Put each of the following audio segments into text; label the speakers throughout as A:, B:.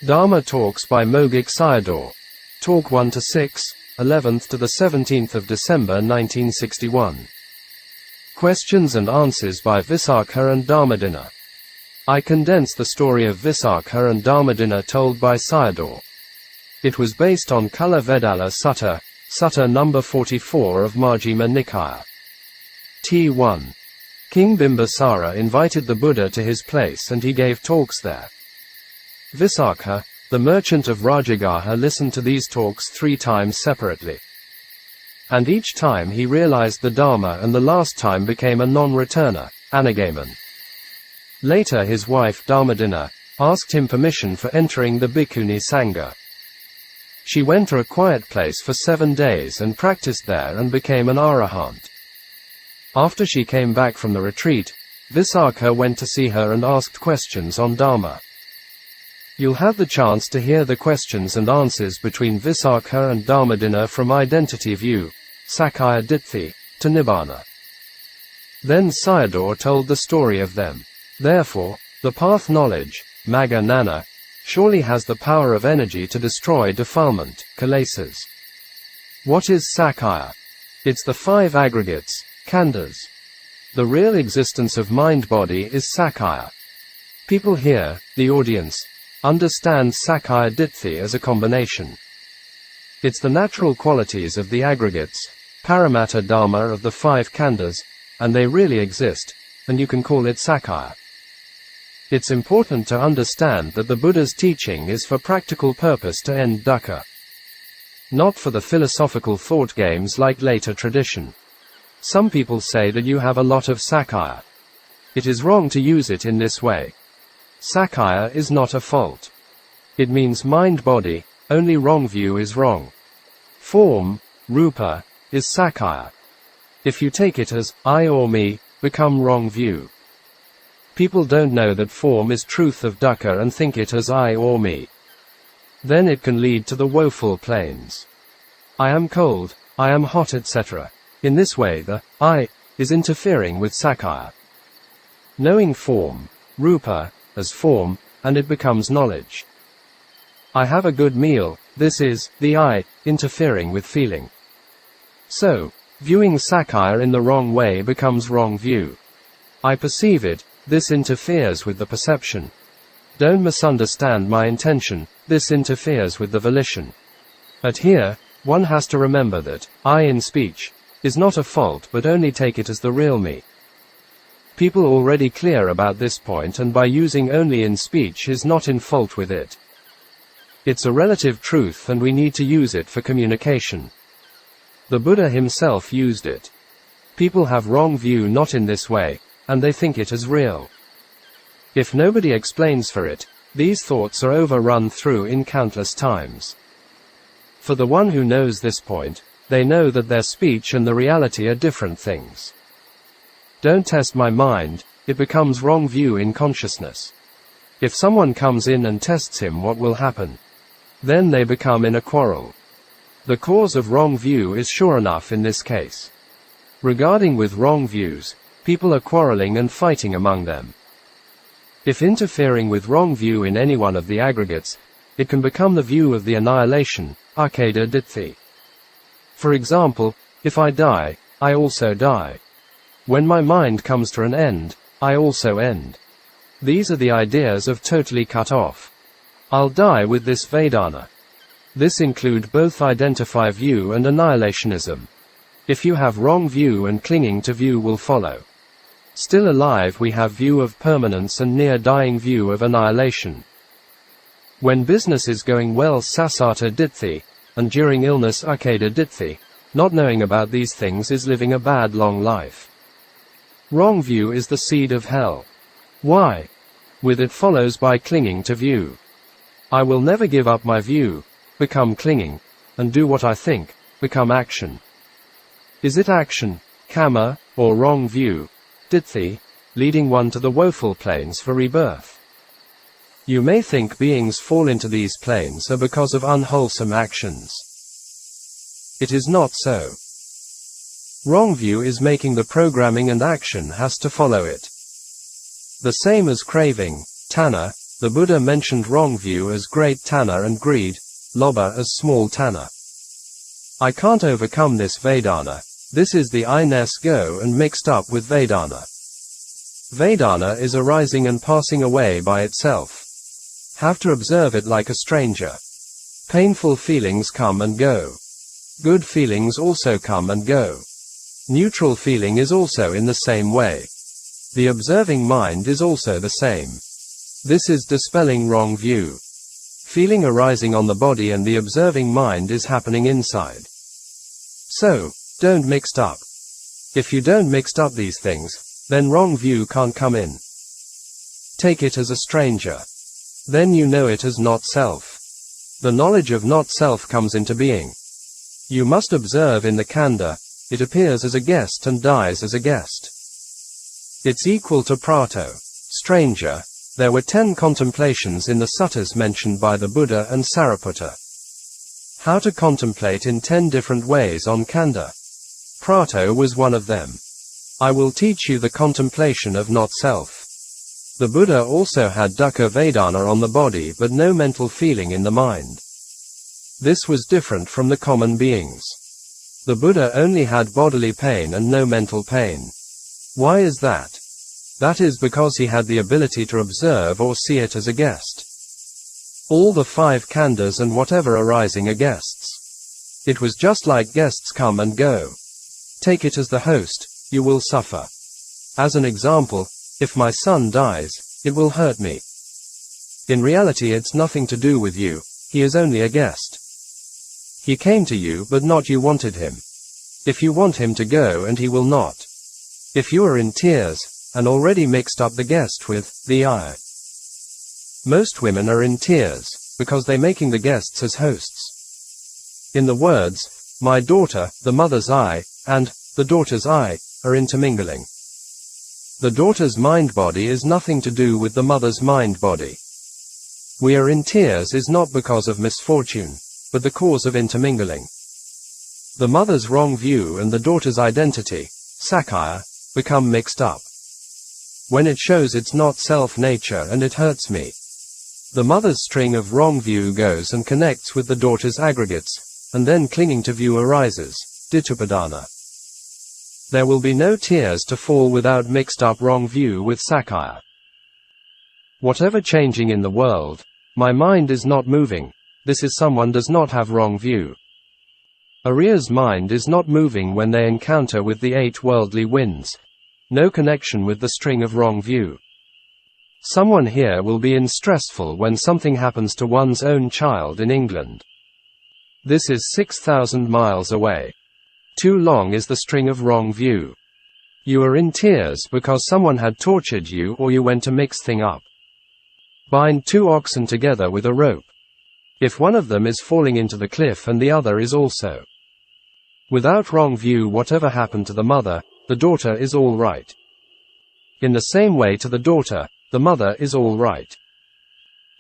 A: Dharma Talks by Mogok Sayadaw. Talk 1 to 6, 11th to the 17th of December 1961. Questions and answers by Visākha and Dhammadinna. I condense the story of Visākha and Dhammadinna told by Sayadaw. It was based on Kula Vedala Sutta, Sutta number 44 of Majjhima Nikaya. T1. King Bimbisara invited the Buddha to his place and he gave talks there. Visākha, the merchant of Rajagaha, listened to these talks 3 times separately. And each time he realized the Dharma, and the last time became a non-returner, Anagaman. Later his wife Dhammadinna asked him permission for entering the Bhikkhuni Sangha. She went to a quiet place for 7 days and practiced there and became an Arahant. After she came back from the retreat, Visākha went to see her and asked questions on Dhamma. You'll have the chance to hear the questions and answers between Visākha and Dhammadinna from identity view, Sakkaya Ditthi, to Nibbāna. Then Sayadaw told the story of them. Therefore, the path knowledge, Magga Nana, surely has the power of energy to destroy defilement, kilesas. What is Sakkaya? It's the 5 aggregates, khandhas. The real existence of mind-body is Sakkaya. People here, the audience, understand Sakkaya Ditthi as a combination. It's the natural qualities of the aggregates, Paramatta Dharma of the 5 khandhas, and they really exist, and you can call it Sakkaya. It's important to understand that the Buddha's teaching is for practical purpose to end dukkha, not for the philosophical thought games like later tradition. Some people say that you have a lot of Sakkaya. It is wrong to use it in this way. Sakkaya is not a fault. It means mind-body, only wrong view is wrong. Form, rupa, is Sakkaya. If you take it as I or me, become wrong view. People don't know that form is truth of dukkha and think it as I or me. Then it can lead to the woeful planes. I am cold, I am hot, etc. In this way the I is interfering with Sakkaya. Knowing form, rupa, as form, and it becomes knowledge. I have a good meal, this is the I interfering with feeling. So, viewing Sakkaya in the wrong way becomes wrong view. I perceive it, this interferes with the perception. Don't misunderstand my intention, this interferes with the volition. But here, one has to remember that I in speech is not a fault, but only take it as the real me. People already clear about this point, and by using only in speech is not in fault with it. It's a relative truth and we need to use it for communication. The Buddha himself used it. People have wrong view not in this way, and they think it as real. If nobody explains for it, these thoughts are overrun through in countless times. For the one who knows this point, they know that their speech and the reality are different things. Don't test my mind, it becomes wrong view in consciousness. If someone comes in and tests him, what will happen? Then they become in a quarrel. The cause of wrong view is sure enough in this case. Regarding with wrong views, people are quarreling and fighting among them. If interfering with wrong view in any one of the aggregates, it can become the view of the annihilation, Akeda Ditthi. For example, if I die, I also die. When my mind comes to an end, I also end. These are the ideas of totally cut off. I'll die with this Vedana. This include both identify view and annihilationism. If you have wrong view and clinging to view will follow. Still alive we have view of permanence and near dying view of annihilation. When business is going well Sassata Ditthi, and during illness Akeda Ditthi, not knowing about these things is living a bad long life. Wrong view is the seed of hell. Why? With it follows by clinging to view. I will never give up my view, become clinging, and do what I think, become action. Is it action, kamma, or wrong view, ditthi, leading one to the woeful planes for rebirth? You may think beings fall into these planes are because of unwholesome actions. It is not so. Wrong view is making the programming and action has to follow it. The same as craving, tanha, The Buddha mentioned wrong view as great tanha and greed, lobha as small tanha. I can't overcome this Vedana. This is the I-ness go and mixed up with Vedana. Vedana is arising and passing away by itself. Have to observe it like a stranger. Painful feelings come and go. Good feelings also come and go. Neutral feeling is also in the same way. The observing mind is also the same. This is dispelling wrong view. Feeling arising on the body and the observing mind is happening inside. So, don't mix up. If you don't mix up these things, then wrong view can't come in. Take it as a stranger. Then you know it as not self. The knowledge of not self comes into being. You must observe in the khandha, it appears as a guest and dies as a guest. It's equal to prato, stranger. There were 10 contemplations in the suttas mentioned by the Buddha and Sariputta. How to contemplate in 10 different ways on khandha. Prato was one of them. I will teach you the contemplation of not self. The Buddha also had dukkha vedana on the body but no mental feeling in the mind. This was different from the common beings. The Buddha only had bodily pain and no mental pain. Why is that? That is because he had the ability to observe or see it as a guest. All the 5 khandhas and whatever arising are guests. It was just like guests come and go. Take it as the host, you will suffer. As an example, if my son dies, it will hurt me. In reality it's nothing to do with you, he is only a guest. He came to you but not you wanted him. If you want him to go and he will not. If you are in tears, and already mixed up the guest with the I. Most women are in tears, because they making the guests as hosts. In the words, my daughter, the mother's I, and the daughter's I, are intermingling. The daughter's mind-body is nothing to do with the mother's mind-body. We are in tears is not because of misfortune, but the cause of intermingling. The mother's wrong view and the daughter's identity, sakkaya, become mixed up. When it shows it's not self-nature and it hurts me. The mother's string of wrong view goes and connects with the daughter's aggregates, and then clinging to view arises, ditthupadana. There will be no tears to fall without mixed up wrong view with sakkaya. Whatever changing in the world, my mind is not moving, this is someone does not have wrong view. Arya's mind is not moving when they encounter with the 8 worldly winds. No connection with the string of wrong view. Someone here will be in stressful when something happens to one's own child in England. This is 6,000 miles away. Too long is the string of wrong view. You are in tears because someone had tortured you or you went to mix thing up. Bind 2 oxen together with a rope. If one of them is falling into the cliff and the other is also. Without wrong view whatever happened to the mother, the daughter is all right. In the same way to the daughter, the mother is all right.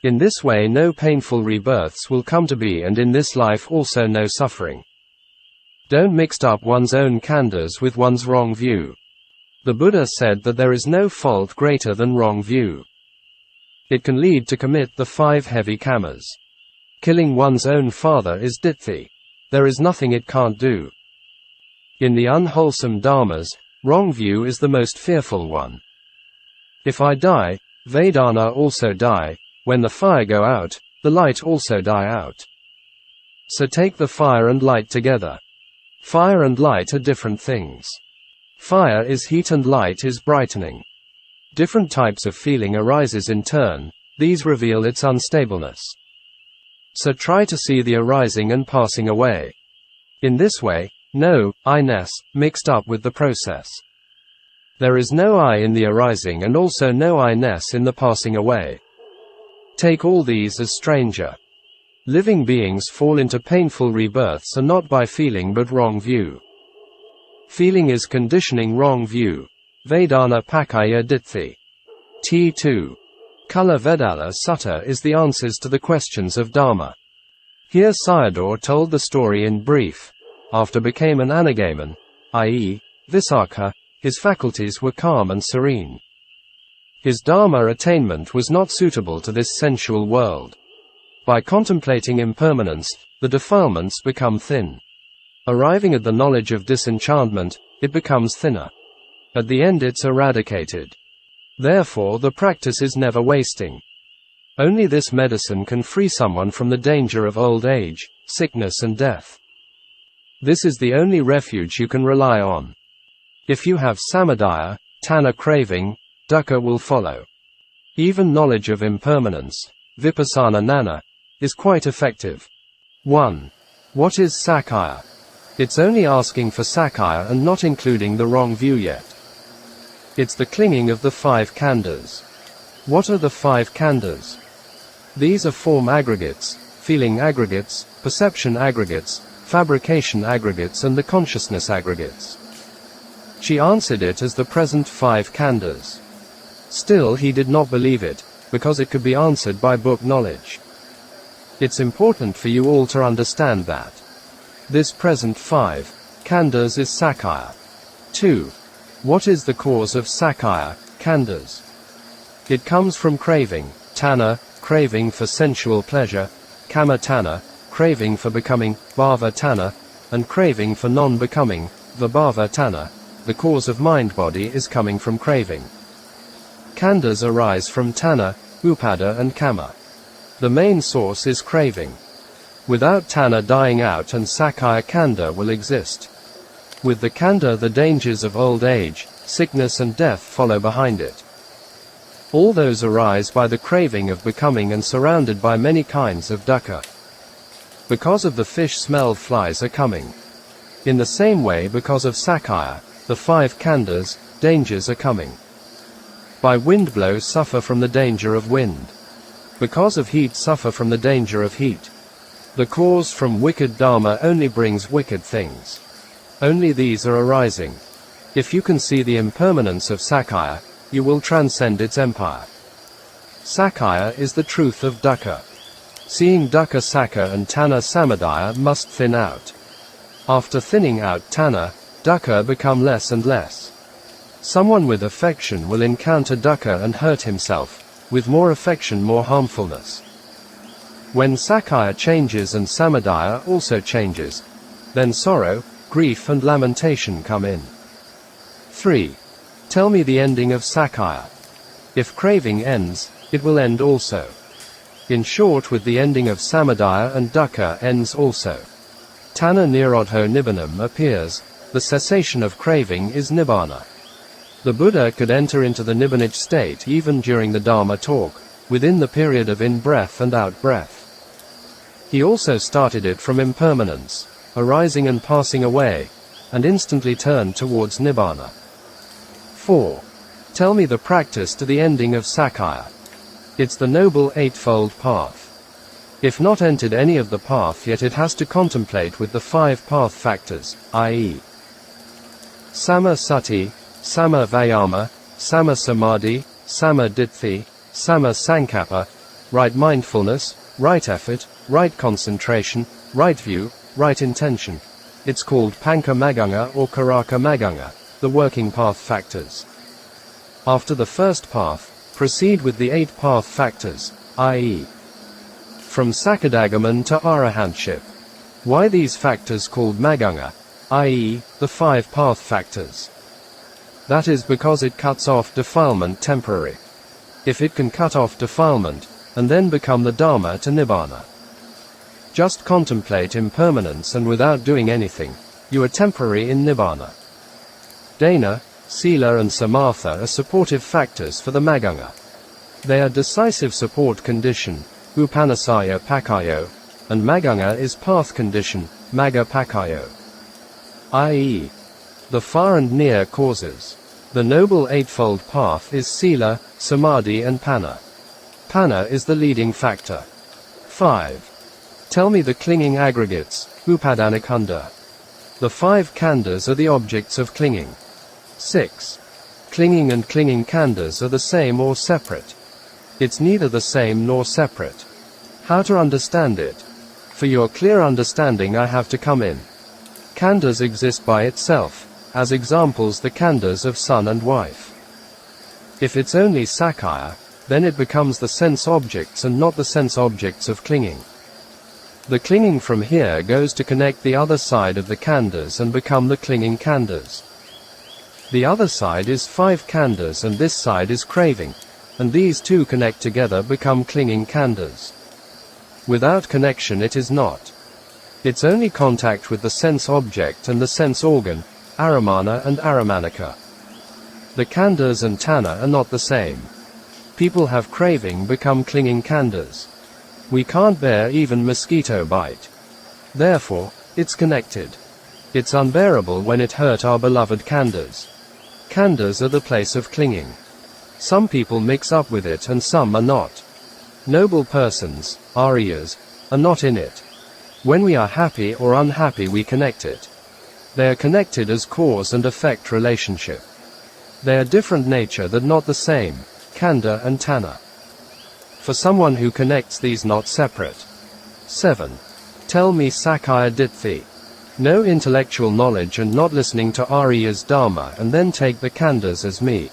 A: In this way no painful rebirths will come to be and in this life also no suffering. Don't mix up one's own khandhas with one's wrong view. The Buddha said that there is no fault greater than wrong view. It can lead to commit the 5 heavy kammas. Killing one's own father is ditthi. There is nothing it can't do. In the unwholesome dharmas, wrong view is the most fearful one. If I die, Vedana also die, when the fire go out, the light also die out. So take the fire and light together. Fire and light are different things. Fire is heat and light is brightening. Different types of feeling arises in turn, these reveal its unstableness. So try to see the arising and passing away. In this way, no I-ness mixed up with the process. There is no I in the arising and also no I-ness in the passing away. Take all these as stranger. Living beings fall into painful rebirths and not by feeling but wrong view. Feeling is conditioning wrong view. Vedana pakaya ditthi. T2. Kula Vedala Sutta is the answers to the questions of Dhamma. Here Sayadaw told the story in brief. After became an anagaman, i.e., Visākha, his faculties were calm and serene. His Dharma attainment was not suitable to this sensual world. By contemplating impermanence, the defilements become thin. Arriving at the knowledge of disenchantment, it becomes thinner. At the end it's eradicated. Therefore the practice is never wasting. Only this medicine can free someone from the danger of old age, sickness and death. This is the only refuge you can rely on. If you have samadhi, tanha craving, dukkha will follow. Even knowledge of impermanence, vipassana gnana, is quite effective. 1. What is sakkaya? It's only asking for sakkaya and not including the wrong view yet. It's the clinging of the 5 khandhas. What are the 5 khandhas? These are form aggregates, feeling aggregates, perception aggregates, fabrication aggregates and the consciousness aggregates. She answered it as the present 5 khandhas. Still he did not believe it, because it could be answered by book knowledge. It's important for you all to understand that. This present 5 khandhas is sakkaya. 2. What is the cause of sakkaya, khandhas? It comes from craving, tanha, craving for sensual pleasure, kama tanha, craving for becoming, bhava tanha, and craving for non-becoming, vibhava tanha. The cause of mind-body is coming from craving. Khandhas arise from tanha, upada and kama. The main source is craving. Without tanha dying out and sakkaya khandha will exist. With the khandha the dangers of old age, sickness and death follow behind it. All those arise by the craving of becoming and surrounded by many kinds of dukkha. Because of the fish smell flies are coming. In the same way because of sakkaya, the 5 khandhas, dangers are coming. By wind blow suffer from the danger of wind. Because of heat suffer from the danger of heat. The cause from wicked dharma only brings wicked things. Only these are arising. If you can see the impermanence of sakkaya, you will transcend its empire. Sakkaya is the truth of dukkha. Seeing dukkha sakka and tanha samadhi must thin out. After thinning out tanha, dukkha become less and less. Someone with affection will encounter dukkha and hurt himself, with more affection more harmfulness. When sakkaya changes and samadhi also changes, then sorrow, grief and lamentation come in. 3. Tell me the ending of sakkaya. If craving ends, it will end also. In short, with the ending of samadhi and dukkha ends also. Tanha nirodho nibbānam appears, the cessation of craving is Nibbāna. The Buddha could enter into the Nibbānic state even during the Dharma talk, within the period of in-breath and out-breath. He also started it from impermanence, arising and passing away, and instantly turned towards Nibbāna. 4. Tell me the practice to the ending of sakkaya. It's the Noble Eightfold Path. If not entered any of the path yet it has to contemplate with the 5 path factors, i.e. Sama Sati, Sama Vayama, Sama Samadhi, Sama Ditthi, Sama Sankappa, right mindfulness, right effort, right concentration, right view, right intention. It's called Panka Maganga or Karaka Maganga, the working path factors. After the first path, proceed with the 8 path factors, i.e. from Sakadagaman to Arahantship. Why these factors called Maganga, i.e., the 5 path factors? That is because it cuts off defilement temporary. If it can cut off defilement, and then become the Dharma to Nibbāna. Just contemplate impermanence and without doing anything, you are temporary in Nibbāna. Dana, Sila and Samatha are supportive factors for the Maganga. They are decisive support condition, Upanasaya Pakayo, and Maganga is path condition, Magga Pakayo. I.e. the far and near causes. The Noble Eightfold Path is Sila, Samadhi and Panna. Panna is the leading factor. 5. Tell me the clinging aggregates, Upadana-khandha. The 5 khandhas are the objects of clinging. 6. Clinging and clinging khandhas are the same or separate. It's neither the same nor separate. How to understand it? For your clear understanding I have to come in. Khandhas exist by itself, as examples the khandhas of son and wife. If it's only Sakkaya, then it becomes the sense objects and not the sense objects of clinging. The clinging from here goes to connect the other side of the khandhas and become the clinging khandhas. The other side is 5 khandhas and this side is craving, and these two connect together become clinging khandhas. Without connection it is not. It's only contact with the sense object and the sense organ, Aramana and Aramanika. The khandhas and tanha are not the same. People have craving become clinging khandhas. We can't bear even mosquito bite. Therefore, it's connected. It's unbearable when it hurt our beloved khandhas. Khandhas are the place of clinging. Some people mix up with it and some are not. Noble persons, Aryas, are not in it. When we are happy or unhappy we connect it. They are connected as cause and effect relationship. They are different nature that not the same, khandha and tanha. For someone who connects these not separate. 7. Tell me Sakkaya Ditthi. No intellectual knowledge and not listening to Arya's Dharma and then take the khandhas as me.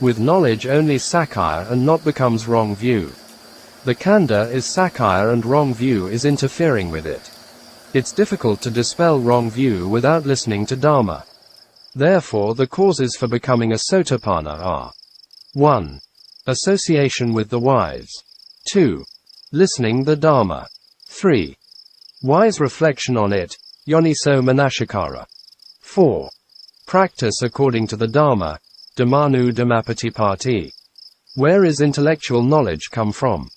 A: With knowledge only Sakkaya and not becomes wrong view. The khandha is Sakkaya and wrong view is interfering with it. It's difficult to dispel wrong view without listening to Dharma. Therefore the causes for becoming a Sotapanna are 1. Association with the wise. 2. Listening the Dharma. 3. Wise reflection on it, Yoniso Manashikara. 4. Practice according to the Dharma, Dhammanu Dhammapatipatti. Where is intellectual knowledge come from?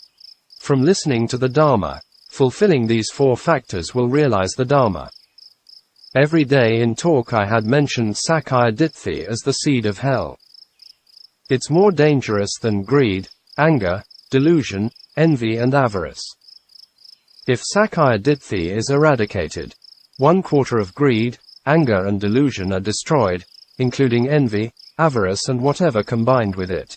A: From listening to the Dharma. Fulfilling these 4 factors will realize the Dharma. Every day in talk I had mentioned Sakkaya Ditthi as the seed of hell. It's more dangerous than greed, anger, delusion, envy and avarice. If Sakkaya Ditthi is eradicated, 1/4 of greed, anger and delusion are destroyed, including envy, avarice and whatever combined with it.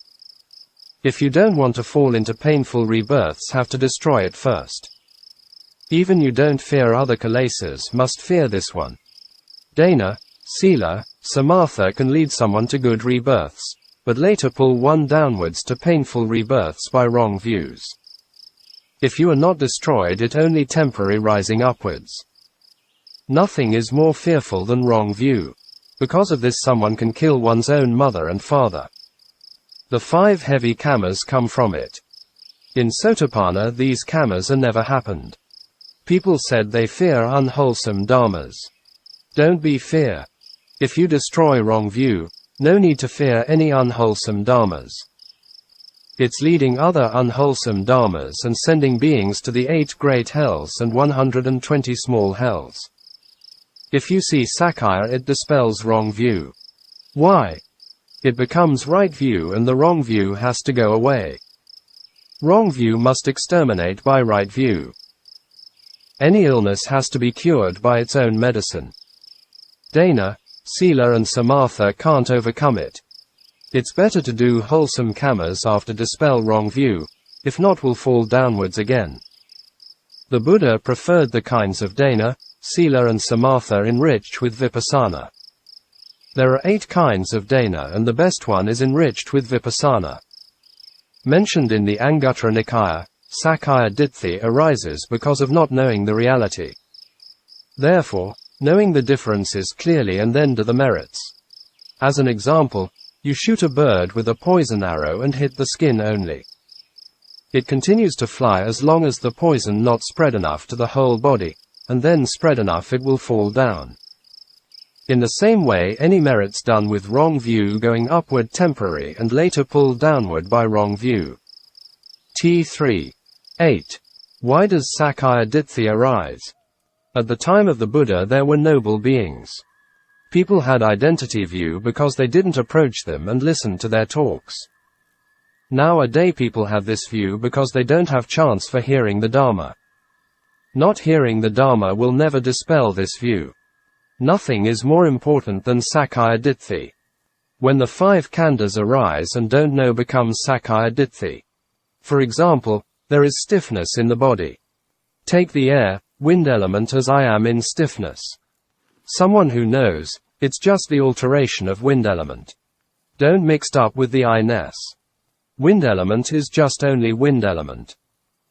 A: If you don't want to fall into painful rebirths, have to destroy it first. Even you don't fear other kilesas must fear this one. Dana, Sila, Samatha can lead someone to good rebirths, but later pull one downwards to painful rebirths by wrong views. If you are not destroyed, it only temporary rising upwards. Nothing is more fearful than wrong view. Because of this someone can kill one's own mother and father. The 5 heavy kamas come from it. In Sotapanna these kamas are never happened. People said they fear unwholesome dharmas. Don't be fear. If you destroy wrong view, no need to fear any unwholesome dharmas. It's leading other unwholesome dharmas and sending beings to the 8 great hells and 120 small hells. If you see Sakkaya, it dispels wrong view. Why? It becomes right view and the wrong view has to go away. Wrong view must exterminate by right view. Any illness has to be cured by its own medicine. Dana, Sila and Samatha can't overcome it. It's better to do wholesome kamas after dispel wrong view, if not will fall downwards again. The Buddha preferred the kinds of Dana, Sila and Samatha enriched with Vipassana. There are 8 kinds of Dana and the best one is enriched with Vipassana. Mentioned in the Anguttara Nikaya, Sakkaya Ditthi arises because of not knowing the reality. Therefore, knowing the differences clearly and then do the merits. As an example, you shoot a bird with a poison arrow and hit the skin only. It continues to fly as long as the poison not spread enough to the whole body, and then spread enough it will fall down. In the same way any merits done with wrong view going upward temporary and later pulled downward by wrong view. T3. 8. Why does Sakkaya Ditthi arise? At the time of the Buddha there were noble beings. People had identity view because they didn't approach them and listen to their talks. Nowadays people have this view because they don't have chance for hearing the Dharma. Not hearing the Dharma will never dispel this view. Nothing is more important than Sakkaya Ditthi. When the 5 khandhas arise and don't know becomes Sakkaya Ditthi. For example, there is stiffness in the body. Take the air, wind element as I am in stiffness. Someone who knows, it's just the alteration of wind element. Don't mixed up with the I-ness. Wind element is just only wind element.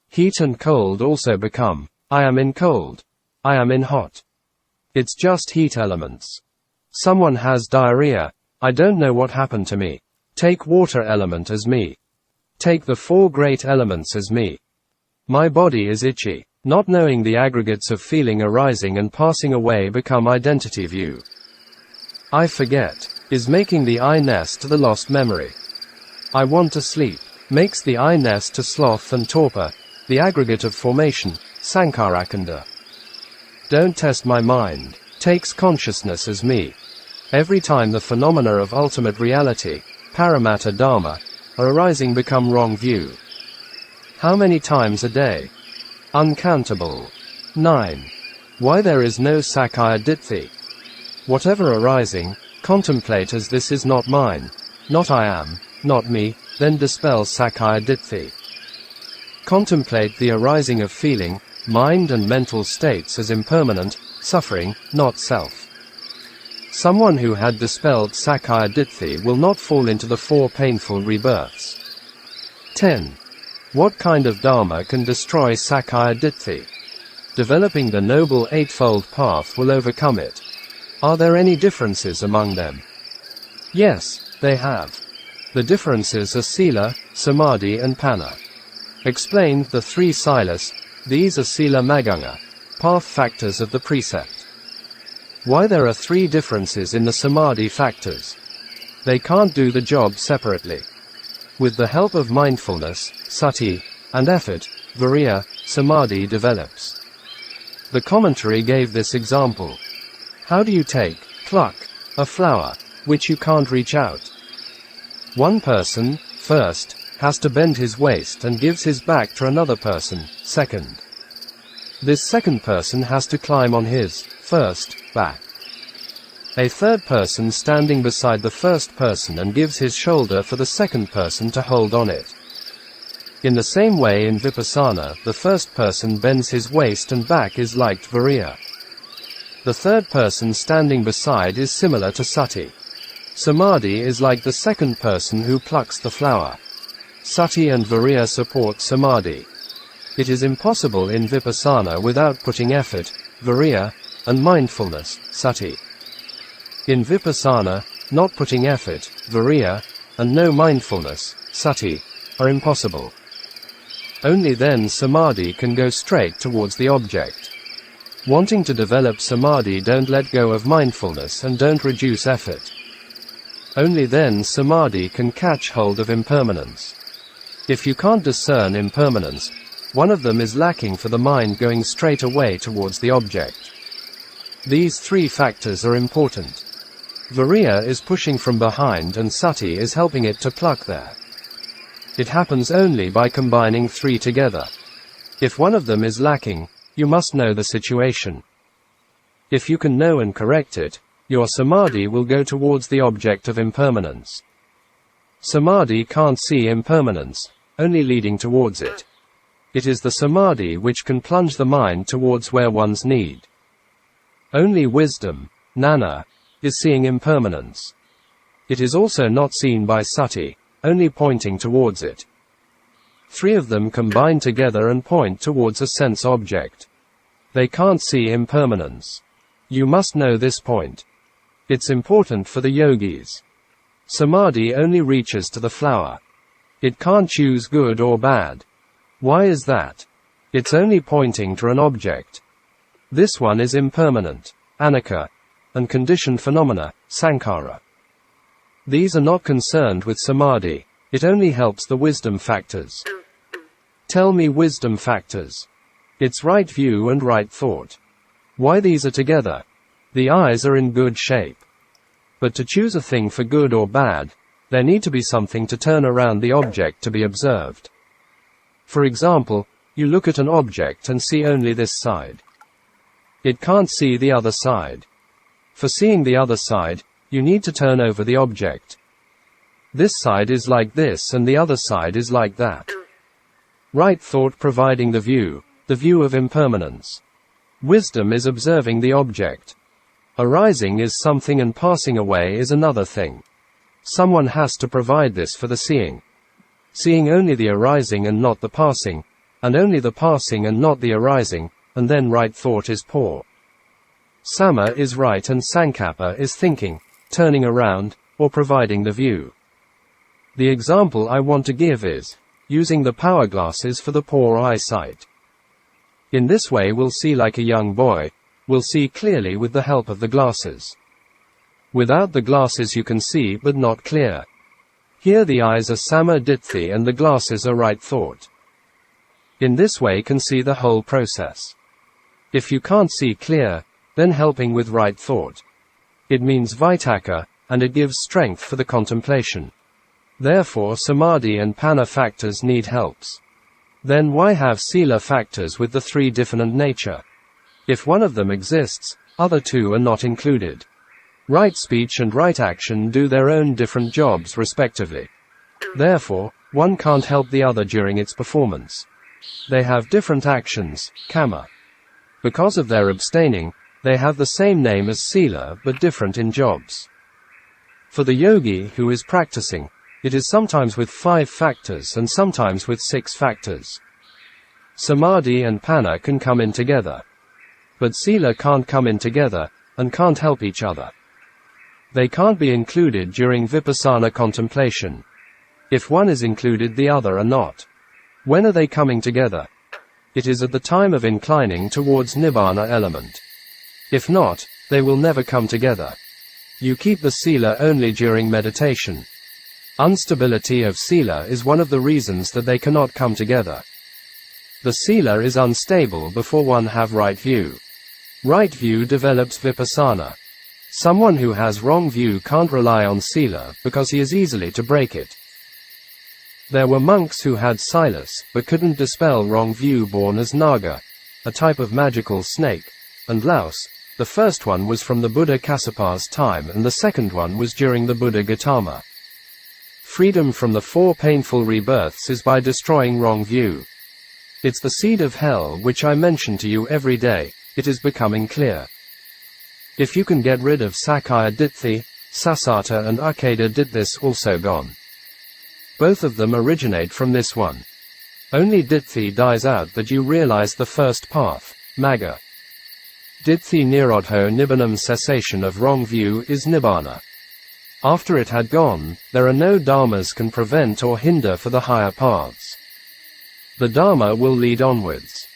A: Heat and cold also become, I am in cold. I am in hot. It's just heat elements. Someone has diarrhea. I don't know what happened to me. Take water element as me. Take the four great elements as me. My body is itchy. Not knowing the aggregates of feeling arising and passing away become identity view. I forget is making the I-ness to the lost memory. I want to sleep makes the I-ness to sloth and torpor, the aggregate of formation, sankharakanda. Don't test my mind, takes consciousness as me. Every time the phenomena of ultimate reality, paramatta dharma, are arising become wrong view. How many times a day? Uncountable. 9. Why there is no Sakkaya Ditthi. Whatever arising, contemplate as this is not mine, not I am, not me, then dispel Sakkaya Ditthi. Contemplate the arising of feeling, mind and mental states as impermanent, suffering, not self. Someone who had dispelled Sakkaya Ditthi will not fall into the four painful rebirths. 10. What kind of Dharma can destroy Sakkaya Ditthi? Developing the Noble Eightfold Path will overcome it. Are there any differences among them? Yes, they have. The differences are Sila, Samadhi and Paññā. Explained the three silas, these are Sila Maganga, path factors of the precept. Why there are three differences in the Samadhi factors? They can't do the job separately. With the help of mindfulness, sati, and effort, viriya, samadhi develops. The commentary gave this example. How do you pluck, a flower, which you can't reach out? One person, first, has to bend his waist and gives his back to another person, second. This second person has to climb on his, first, back. A third person standing beside the first person and gives his shoulder for the second person to hold on it. In the same way in Vipassana, the first person bends his waist and back is like viriya. The third person standing beside is similar to sati. Samadhi is like the second person who plucks the flower. Sati and viriya support samadhi. It is impossible in Vipassana without putting effort, viriya, and mindfulness, sati. In Vipassana, not putting effort, viriya, and no mindfulness, sati, are impossible. Only then samadhi can go straight towards the object. Wanting to develop samadhi, don't let go of mindfulness and don't reduce effort. Only then samadhi can catch hold of impermanence. If you can't discern impermanence, one of them is lacking for the mind going straight away towards the object. These three factors are important. Viriya is pushing from behind and sati is helping it to pluck there. It happens only by combining three together. If one of them is lacking, you must know the situation. If you can know and correct it, your samadhi will go towards the object of impermanence. Samadhi can't see impermanence, only leading towards it. It is the samadhi which can plunge the mind towards where one's need. Only wisdom, jnana, is seeing impermanence. It is also not seen by sati, only pointing towards it. Three of them combine together and point towards a sense object. They can't see impermanence. You must know this point. It's important for the yogis. Samadhi only reaches to the flower. It can't choose good or bad. Why is that? It's only pointing to an object. This one is impermanent, anicca, and conditioned phenomena, sankhara. These are not concerned with samadhi, it only helps the wisdom factors. Tell me wisdom factors. It's right view and right thought. Why these are together? The eyes are in good shape. But to choose a thing for good or bad, there need to be something to turn around the object to be observed. For example, you look at an object and see only this side. It can't see the other side. For seeing the other side, you need to turn over the object. This side is like this and the other side is like that. Right thought providing the view of impermanence. Wisdom is observing the object. Arising is something and passing away is another thing. Someone has to provide this for the seeing. Seeing only the arising and not the passing, and only the passing and not the arising, and then right thought is poor. Sama is right and Sankappa is thinking, turning around, or providing the view. The example I want to give is using the power glasses for the poor eyesight. In this way we'll see like a young boy, we'll see clearly with the help of the glasses. Without the glasses you can see but not clear. Here the eyes are Sama Ditthi and the glasses are right thought. In this way can see the whole process. If you can't see clear, then helping with right thought. It means Vitakka, and it gives strength for the contemplation. Therefore Samadhi and Panna factors need helps. Then why have Sila factors with the three different nature? If one of them exists, other two are not included. Right speech and right action do their own different jobs respectively. Therefore, one can't help the other during its performance. They have different actions, kamma. Because of their abstaining, they have the same name as Sila but different in jobs. For the yogi who is practicing, it is sometimes with 5 factors and sometimes with 6 factors. Samadhi and Panna can come in together. But Sila can't come in together, and can't help each other. They can't be included during Vipassana contemplation. If one is included the other are not. When are they coming together? It is at the time of inclining towards Nibbāna element. If not, they will never come together. You keep the Sila only during meditation. Instability of Sila is one of the reasons that they cannot come together. The Sila is unstable before one have right view. Right view develops Vipassana. Someone who has wrong view can't rely on Sila because he is easily to break it. There were monks who had Silas, but couldn't dispel wrong view born as Naga, a type of magical snake, and Laos. The first one was from the Buddha Kassappa's time and the second one was during the Buddha Gautama. Freedom from the 4 painful rebirths is by destroying wrong view. It's the seed of hell which I mention to you every day, it is becoming clear. If you can get rid of Sakkaya Ditthi, Sasata and Uccada Ditthis also gone. Both of them originate from this one. Only Ditthi dies out that you realize the first path, Magga. Ditthi Nirodho Nibbānam cessation of wrong view is Nibbāna. After it had gone, there are no dharmas can prevent or hinder for the higher paths. The dharma will lead onwards.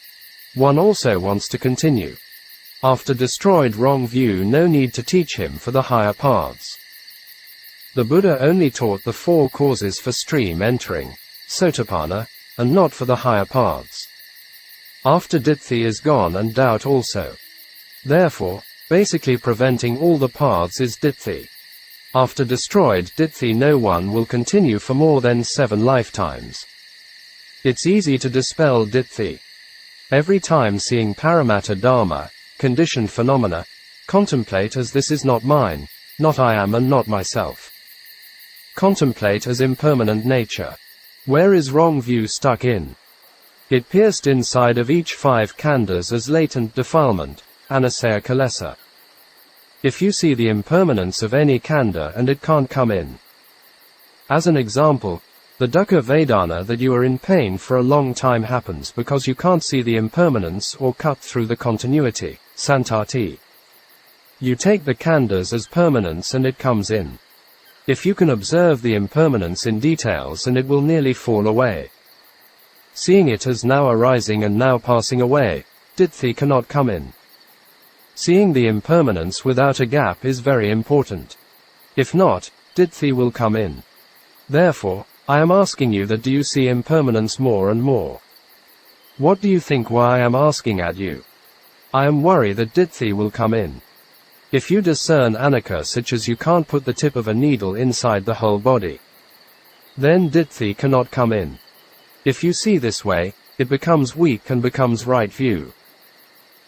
A: One also wants to continue. After destroyed wrong view no need to teach him for the higher paths. The Buddha only taught the 4 causes for stream entering, Sotapanna, and not for the higher paths. After Ditthi is gone and doubt also. Therefore, basically preventing all the paths is Ditthi. After destroyed Ditthi no one will continue for more than 7 lifetimes. It's easy to dispel Ditthi. Every time seeing Paramatta Dharma, conditioned phenomena, contemplate as this is not mine, not I am and not myself. Contemplate as impermanent nature. Where is wrong view stuck in? It pierced inside of each 5 khandhas as latent defilement, anasaya kalesa. If you see the impermanence of any khandha and it can't come in. As an example, the dukkha vedana that you are in pain for a long time happens because you can't see the impermanence or cut through the continuity, santati. You take the khandhas as permanence and it comes in. If you can observe the impermanence in details and it will nearly fall away. Seeing it as now arising and now passing away, Ditthi cannot come in. Seeing the impermanence without a gap is very important. If not, Ditthi will come in. Therefore, I am asking you that do you see impermanence more and more? What do you think why I am asking at you? I am worried that Ditthi will come in. If you discern anicca such as you can't put the tip of a needle inside the whole body, then Ditthi cannot come in. If you see this way, it becomes weak and becomes right view.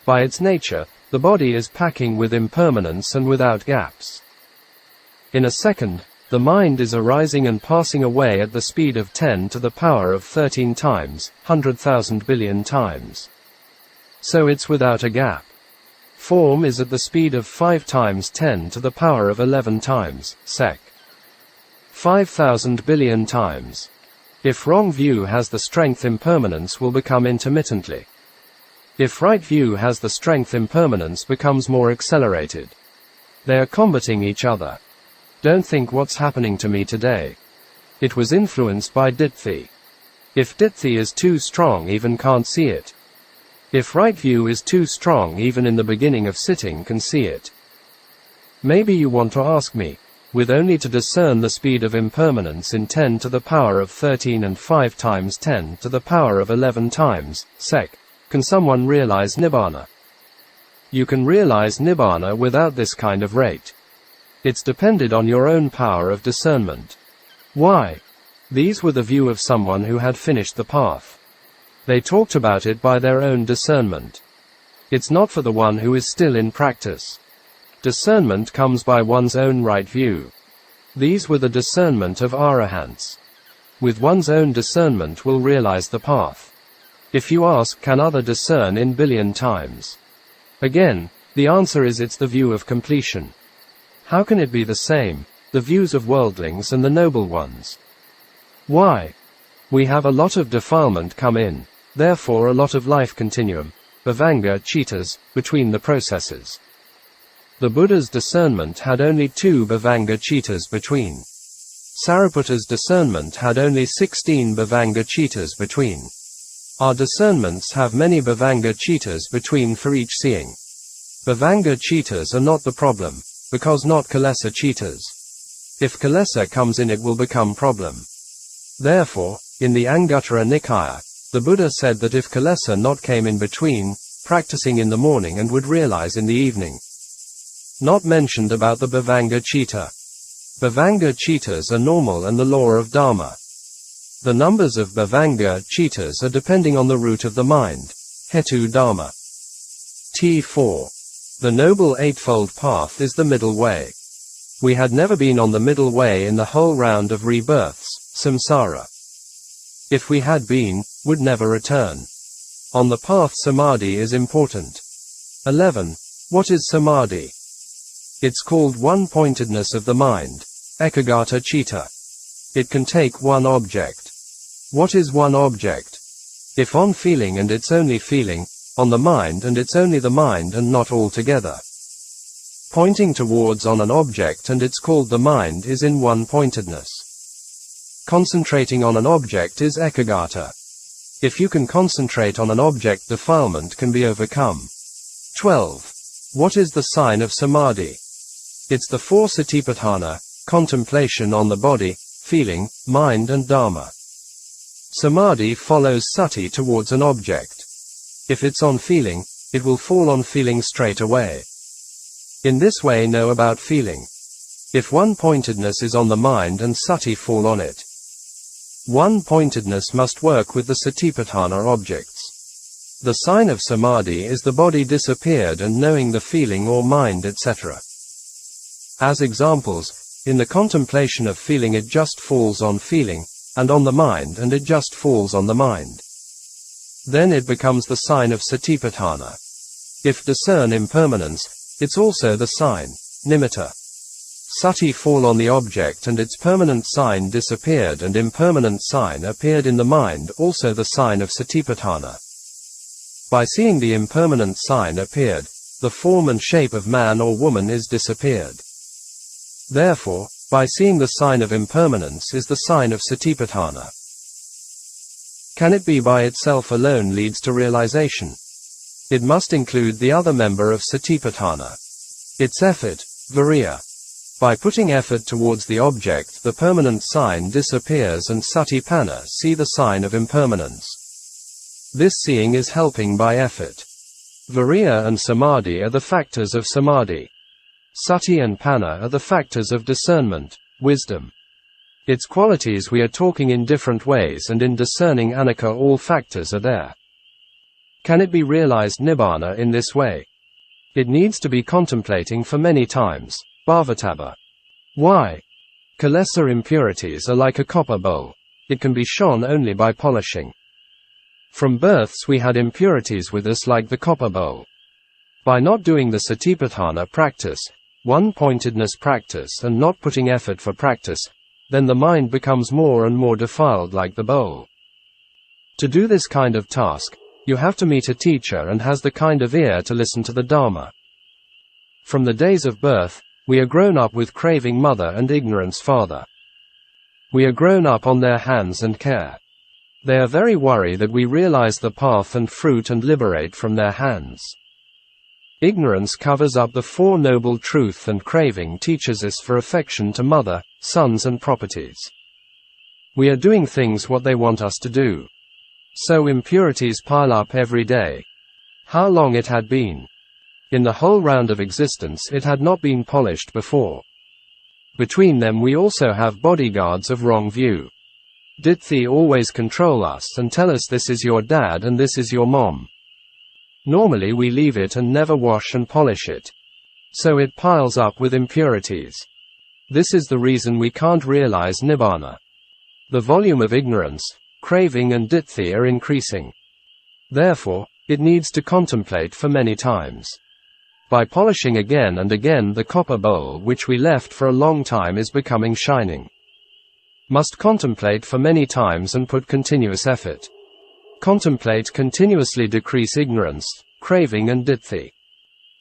A: By its nature, the body is packing with impermanence and without gaps. In a second, the mind is arising and passing away at the speed of 10 to the power of 13 times, 100,000 billion times. So it's without a gap. Form is at the speed of 5 times 10 to the power of 11 times, sec. 5,000 billion times. If wrong view has the strength, impermanence will become intermittently. If right view has the strength, impermanence becomes more accelerated. They are combating each other. Don't think what's happening to me today. It was influenced by ditthi. If ditthi is too strong, even can't see it. If right view is too strong, even in the beginning of sitting can see it. Maybe you want to ask me, with only to discern the speed of impermanence in 10 to the power of 13 and 5 times 10 to the power of 11 times sec, can someone realize Nibbāna? You can realize Nibbāna without this kind of rate. It's depended on your own power of discernment. Why? These were the view of someone who had finished the path. They talked about it by their own discernment. It's not for the one who is still in practice. Discernment comes by one's own right view. These were the discernment of Arahants. With one's own discernment will realize the path. If you ask, can other discern in billion times? Again, the answer is it's the view of completion. How can it be the same, the views of worldlings and the noble ones? Why? We have a lot of defilement come in, therefore a lot of life continuum, bhavanga cheetahs, between the processes. The Buddha's discernment had only 2 bhavanga cheetahs between. Sariputta's discernment had only 16 bhavanga cheetahs between. Our discernments have many bhavanga cheetahs between for each seeing. Bhavanga cheetahs are not the problem, because not kilesa cheetahs. If kilesa comes in, it will become problem. Therefore, in the Anguttara Nikaya, the Buddha said that if kilesa not came in between, practicing in the morning and would realize in the evening. Not mentioned about the bhavanga cheetah. Bhavanga cheetahs are normal and the law of Dhamma. The numbers of bhavanga cheetahs are depending on the root of the mind, hetu Dhamma. T4. The Noble Eightfold Path is the middle way. We had never been on the middle way in the whole round of rebirths, samsara. If we had been, would never return. On the path, samadhi is important. 11. What is samadhi? It's called one-pointedness of the mind, ekaggata citta. It can take one object. What is one object? If on feeling and it's only feeling, on the mind and it's only the mind and not all together. Pointing towards on an object and it's called the mind is in one-pointedness. Concentrating on an object is ekaggata. If you can concentrate on an object, defilement can be overcome. 12. What is the sign of samadhi? It's the 4 Satipaṭṭhāna, contemplation on the body, feeling, mind and Dhamma. Samadhi follows sati towards an object. If it's on feeling, it will fall on feeling straight away. In this way know about feeling. If one-pointedness is on the mind and sati fall on it. One-pointedness must work with the Satipaṭṭhāna objects. The sign of samadhi is the body disappeared and knowing the feeling or mind, etc. As examples, in the contemplation of feeling it just falls on feeling, and on the mind and it just falls on the mind. Then it becomes the sign of Satipaṭṭhāna. If discern impermanence, it's also the sign, nimitta. Sati fall on the object and its permanent sign disappeared and impermanent sign appeared in the mind, also the sign of Satipaṭṭhāna. By seeing the impermanent sign appeared, the form and shape of man or woman is disappeared. Therefore, by seeing the sign of impermanence is the sign of Satipaṭṭhāna. Can it be by itself alone leads to realization? It must include the other member of Satipaṭṭhāna. Its effort, viriya. By putting effort towards the object, the permanent sign disappears and Satipaṭṭhāna see the sign of impermanence. This seeing is helping by effort. Viriya and samadhi are the factors of samadhi. Sati and panna are the factors of discernment, wisdom. Its qualities we are talking in different ways, and in discerning anicca all factors are there. Can it be realized Nibbāna in this way? It needs to be contemplating for many times, bhavatabha. Why? Kilesa impurities are like a copper bowl. It can be shone only by polishing. From births we had impurities with us like the copper bowl. By not doing the Satipaṭṭhāna practice, one-pointedness practice and not putting effort for practice, then the mind becomes more and more defiled like the bowl. To do this kind of task, you have to meet a teacher and has the kind of ear to listen to the Dhamma. From the days of birth, we are grown up with craving mother and ignorance father. We are grown up on their hands and care. They are very worried that we realize the path and fruit and liberate from their hands. Ignorance covers up the Four Noble Truth, and craving teaches us for affection to mother, sons and properties. We are doing things what they want us to do. So impurities pile up every day. How long it had been? In the whole round of existence it had not been polished before. Between them we also have bodyguards of wrong view. Ditthi always control us and tell us this is your dad and this is your mom. Normally we leave it and never wash and polish it. So it piles up with impurities. This is the reason we can't realize Nibbāna. The volume of ignorance, craving and ditthi are increasing. Therefore, it needs to contemplate for many times. By polishing again and again, the copper bowl which we left for a long time is becoming shining. Must contemplate for many times and put continuous effort. Contemplate continuously, decrease ignorance, craving and ditthi.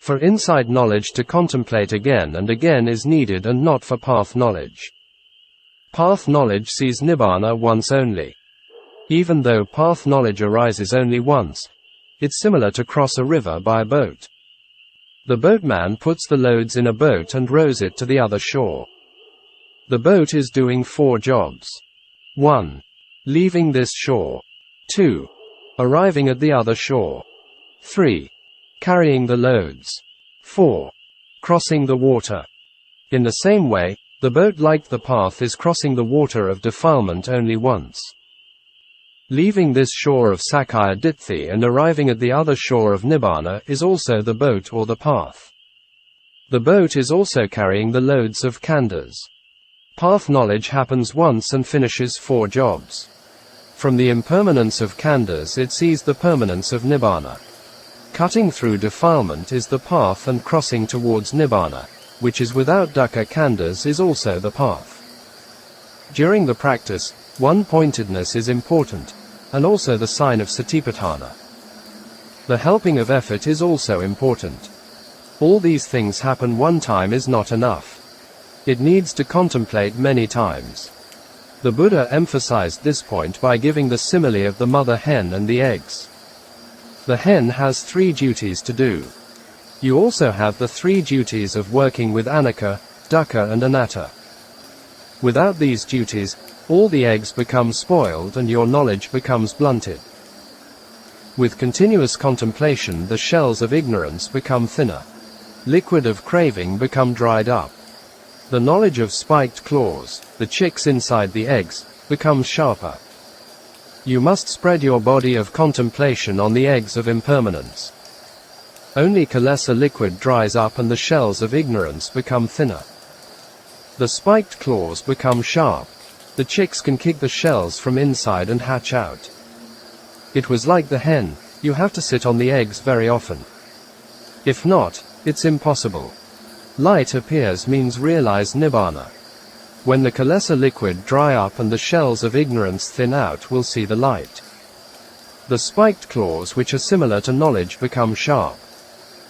A: For insight knowledge to contemplate again and again is needed, and not for path knowledge. Path knowledge sees Nibbāna once only. Even though path knowledge arises only once, it's similar to cross a river by a boat. The boatman puts the loads in a boat and rows it to the other shore. The boat is doing 4 jobs. 1. Leaving this shore. 2. Arriving at the other shore. 3. Carrying the loads. 4. Crossing the water. In the same way, the boat, like the path, is crossing the water of defilement only once. Leaving this shore of Sakkaya Ditthi and arriving at the other shore of Nibbāna is also the boat or the path. The boat is also carrying the loads of khandhas. Path knowledge happens once and finishes 4 jobs. From the impermanence of khandhas it sees the permanence of Nibbāna. Cutting through defilement is the path, and crossing towards Nibbāna, which is without dukkha khandhas, is also the path. During the practice, one-pointedness is important, and also the sign of Satipaṭṭhāna. The helping of effort is also important. All these things happen one time is not enough. It needs to contemplate many times. The Buddha emphasized this point by giving the simile of the mother hen and the eggs. The hen has 3 duties to do. You also have the 3 duties of working with anicca, dukkha and anatta. Without these duties, all the eggs become spoiled and your knowledge becomes blunted. With continuous contemplation the shells of ignorance become thinner. Liquid of craving become dried up. The knowledge of spiked claws, the chicks inside the eggs, becomes sharper. You must spread your body of contemplation on the eggs of impermanence. Only kilesa liquid dries up and the shells of ignorance become thinner. The spiked claws become sharp. The chicks can kick the shells from inside and hatch out. It was like the hen, you have to sit on the eggs very often. If not, it's impossible. Light appears means realize Nibbāna. When the kilesa liquid dry up and the shells of ignorance thin out, we'll see the light. The spiked claws, which are similar to knowledge, become sharp.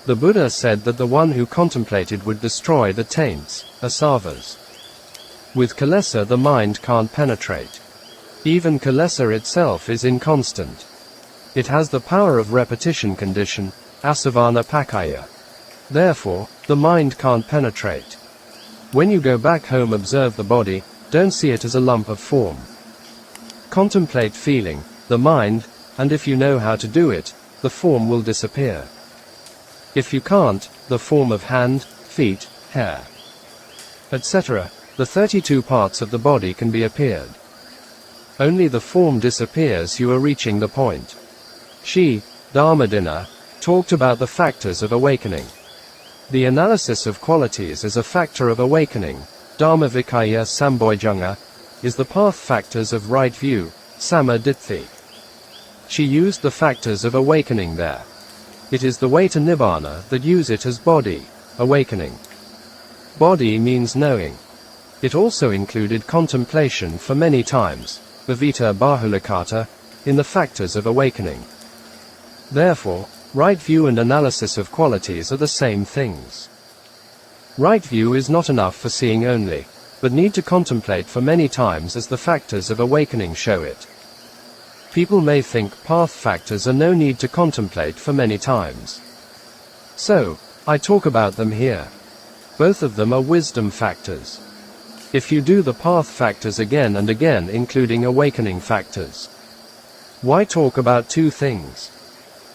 A: The Buddha said that the one who contemplated would destroy the taints, asavas. With kilesa the mind can't penetrate. Even kilesa itself is inconstant. It has the power of repetition condition, asavana pakaya. Therefore, the mind can't penetrate. When you go back home, observe the body, don't see it as a lump of form. Contemplate feeling, the mind, and if you know how to do it, the form will disappear. If you can't, the form of hand, feet, hair, etc., the 32 parts of the body can be appeared. Only the form disappears, you are reaching the point. Dhammadinna talked about the factors of awakening. The analysis of qualities as a factor of awakening, Dhammavikaya Sambojjhanga, is the path factors of right view, Samma Ditthi. She used the factors of awakening there. It is the way to Nibbāna that use it as body, awakening. Body means knowing. It also included contemplation for many times, Vivita Bahulakata, in the factors of awakening. Therefore, right view and analysis of qualities are the same things. Right view is not enough for seeing only, but need to contemplate for many times as the factors of awakening show it. People may think path factors are no need to contemplate for many times. So, I talk about them here. Both of them are wisdom factors. If you do the path factors again and again, including awakening factors, why talk about two things?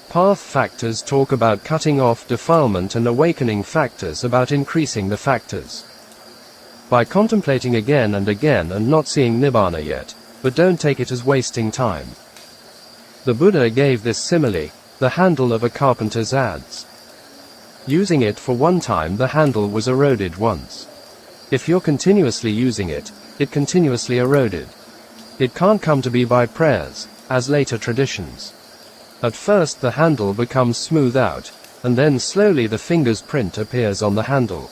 A: Path factors talk about cutting off defilement and awakening factors about increasing the factors. By contemplating again and again and not seeing Nibbāna yet, but don't take it as wasting time. The Buddha gave this simile, the handle of a carpenter's adze. Using it for one time, the handle was eroded once. If you're continuously using it, it continuously eroded. It can't come to be by prayers, as later traditions. At first the handle becomes smooth out, and then slowly the finger's print appears on the handle.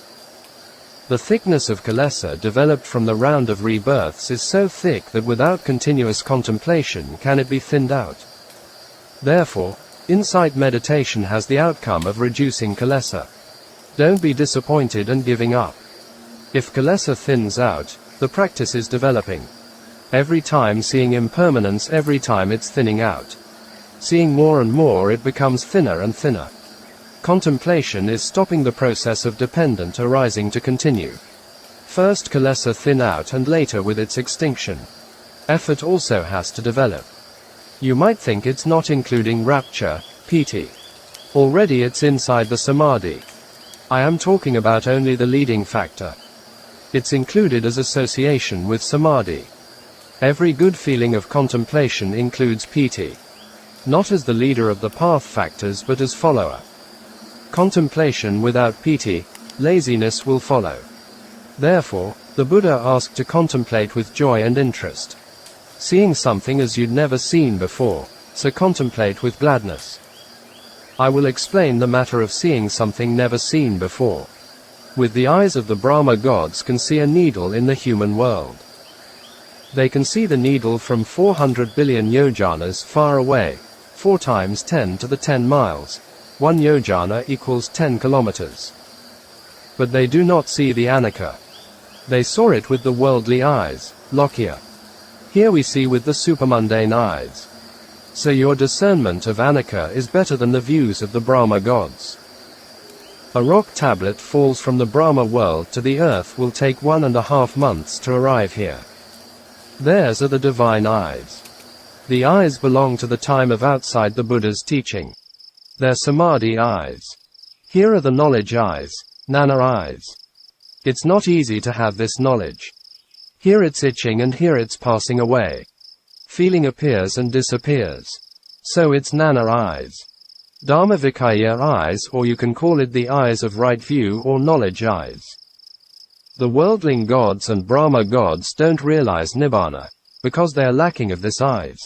A: The thickness of kilesa developed from the round of rebirths is so thick that without continuous contemplation can it be thinned out. Therefore, insight meditation has the outcome of reducing kilesa. Don't be disappointed and giving up. If kilesa thins out, the practice is developing. Every time seeing impermanence, every time it's thinning out. Seeing more and more, it becomes thinner and thinner. Contemplation is stopping the process of dependent arising to continue. First kilesa thin out and later with its extinction. Effort also has to develop. You might think it's not including rapture, piti. Already it's inside the samadhi. I am talking about only the leading factor. It's included as association with samadhi. Every good feeling of contemplation includes piti. Not as the leader of the path factors but as follower. Contemplation without piti, laziness will follow. Therefore, the Buddha asked to contemplate with joy and interest. Seeing something as you'd never seen before, so contemplate with gladness. I will explain the matter of seeing something never seen before. With the eyes of the Brahma gods can see a needle in the human world. They can see the needle from 400 billion yojanas far away, 4 times 10 to the 10 miles. 1 yojana equals 10 kilometers. But they do not see the anicca. They saw it with the worldly eyes, lokya. Here we see with the supermundane eyes. So your discernment of anicca is better than the views of the Brahma gods. A rock tablet falls from the Brahma world to the earth will take 1.5 months to arrive here. Theirs are the divine eyes. The eyes belong to the time of outside the Buddha's teaching. They're samadhi eyes. Here are the knowledge eyes, gnana eyes. It's not easy to have this knowledge. Here it's itching and here it's passing away. Feeling appears and disappears. So it's gnana eyes. Dhammavikaya eyes, or you can call it the eyes of right view or knowledge eyes. The worldling gods and Brahma gods don't realize Nibbāna, because they are lacking of this eyes.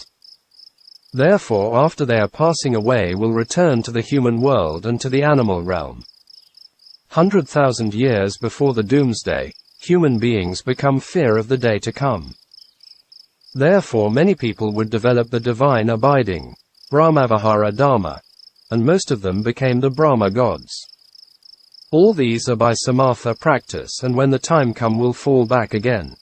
A: Therefore after they are passing away will return to the human world and to the animal realm. 100,000 years before the doomsday, human beings become fear of the day to come. Therefore many people would develop the divine abiding, Brahmavihara Dharma, and most of them became the Brahma gods. All these are by samatha practice, and when the time come will fall back again.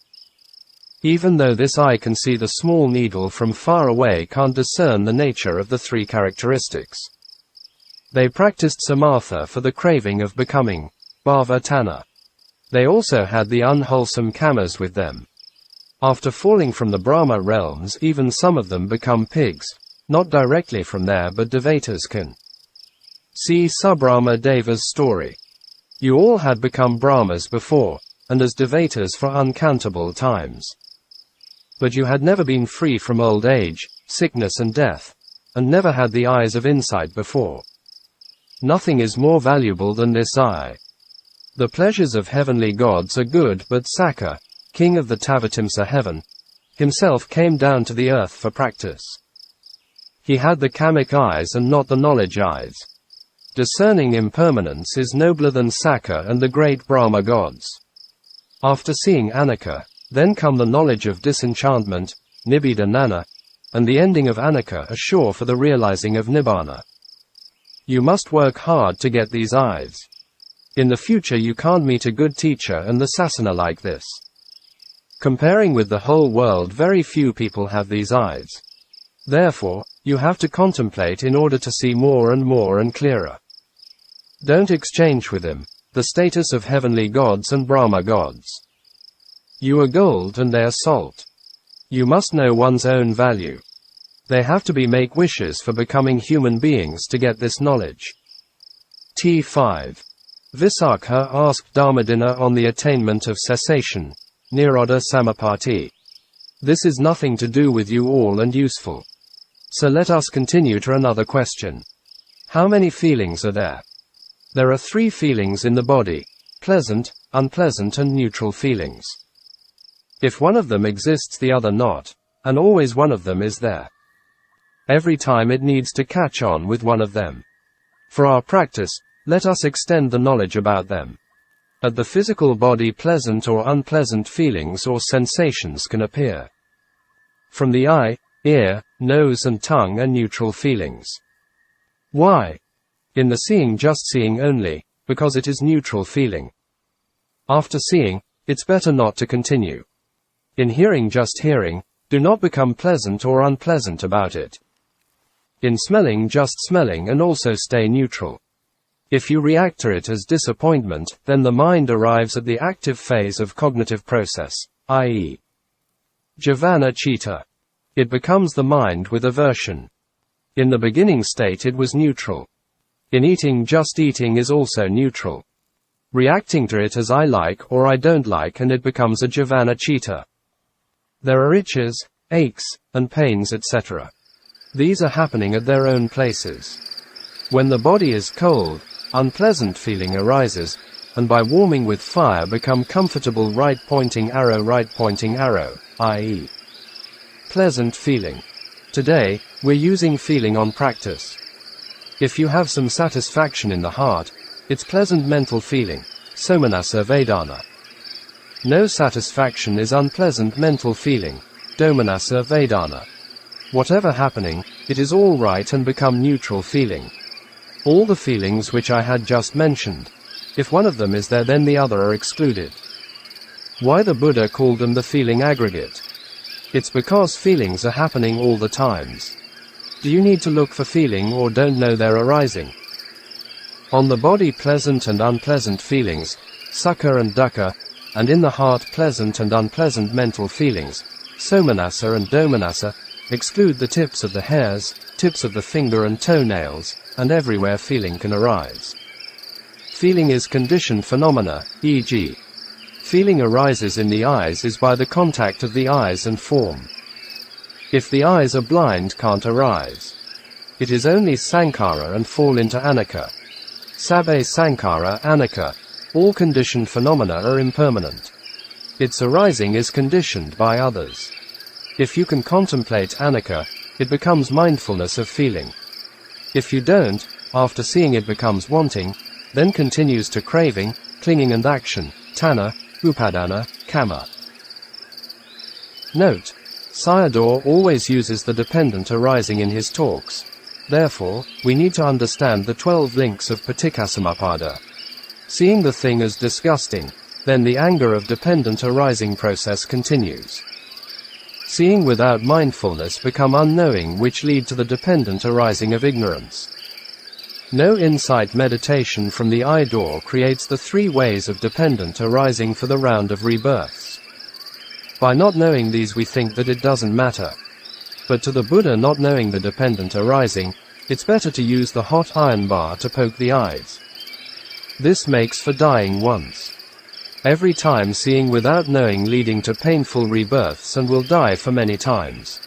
A: Even though this eye can see the small needle from far away, can't discern the nature of the 3 characteristics. They practiced samatha for the craving of becoming, bhava tanha. They also had the unwholesome kamas with them. After falling from the Brahma realms, even some of them become pigs, not directly from there but devatas can. See Subrahma Deva's story. You all had become Brahmas before, and as devatas for uncountable times. But you had never been free from old age, sickness and death, and never had the eyes of insight before. Nothing is more valuable than this eye. The pleasures of heavenly gods are good, but Visākha, king of the Tavatimsa heaven, himself came down to the earth for practice. He had the kamic eyes and not the knowledge eyes. Discerning impermanence is nobler than Visākha and the great Brahma gods. After seeing anicca, then come the knowledge of disenchantment, Nibbāna, and the ending of anicca are sure for the realizing of Nibbāna. You must work hard to get these eyes. In the future you can't meet a good teacher and the sasana like this. Comparing with the whole world, very few people have these eyes. Therefore, you have to contemplate in order to see more and clearer. Don't exchange with him the status of heavenly gods and Brahma gods. You are gold and they are salt. You must know one's own value. They have to be make wishes for becoming human beings to get this knowledge. T5. Visākha asked Dhammadinna on the attainment of cessation, Nirodha Samapatti. This is nothing to do with you all and useful. So let us continue to another question. How many feelings are there? There are 3 feelings in the body: pleasant, unpleasant and neutral feelings. If one of them exists, the other not, and always one of them is there. Every time it needs to catch on with one of them. For our practice, let us extend the knowledge about them. At the physical body, pleasant or unpleasant feelings or sensations can appear. From the eye, ear, nose and tongue are neutral feelings. Why? In the seeing, just seeing only, because it is neutral feeling. After seeing, it's better not to continue. In hearing, just hearing, do not become pleasant or unpleasant about it. In smelling, just smelling and also stay neutral. If you react to it as disappointment, then the mind arrives at the active phase of cognitive process, i.e. Jivana Chitta. It becomes the mind with aversion. In the beginning state it was neutral. In eating, just eating is also neutral. Reacting to it as I like or I don't like, and it becomes a Jivana Chitta. There are itches, aches, and pains, etc. These are happening at their own places. When the body is cold, unpleasant feeling arises, and by warming with fire become comfortable right pointing arrow, i.e. pleasant feeling. Today, we're using feeling on practice. If you have some satisfaction in the heart, it's pleasant mental feeling, somanassa vedana. No satisfaction is unpleasant mental feeling, domanassa vedana. Whatever happening, it is all right and become neutral feeling. All the feelings which I had just mentioned, if one of them is there, then the other are excluded. Why the Buddha called them the feeling aggregate? It's because feelings are happening all the times. Do you need to look for feeling or don't know they're arising? On the body, pleasant and unpleasant feelings, sukha and dukkha, and in the heart, pleasant and unpleasant mental feelings, somanassa and domanassa, exclude the tips of the hairs, tips of the finger and toenails, and everywhere feeling can arise. Feeling is conditioned phenomena, e.g. feeling arises in the eyes is by the contact of the eyes and form. If the eyes are blind, can't arise. It is only sankhara and fall into anicca. Sabbe sankhara anicca. All conditioned phenomena are impermanent. Its arising is conditioned by others. If you can contemplate anicca, it becomes mindfulness of feeling. If you don't, after seeing it becomes wanting, then continues to craving, clinging and action, tanha, upadana, kama. Note: Sayadaw always uses the dependent arising in his talks. Therefore, we need to understand the 12 links of paticcasamuppada. Seeing the thing as disgusting, then the anger of dependent arising process continues. Seeing without mindfulness become unknowing, which lead to the dependent arising of ignorance. No insight meditation from the eye door creates the 3 ways of dependent arising for the round of rebirths. By not knowing these, we think that it doesn't matter. But to the Buddha, not knowing the dependent arising, it's better to use the hot iron bar to poke the eyes. This makes for dying once. Every time seeing without knowing, leading to painful rebirths, and will die for many times.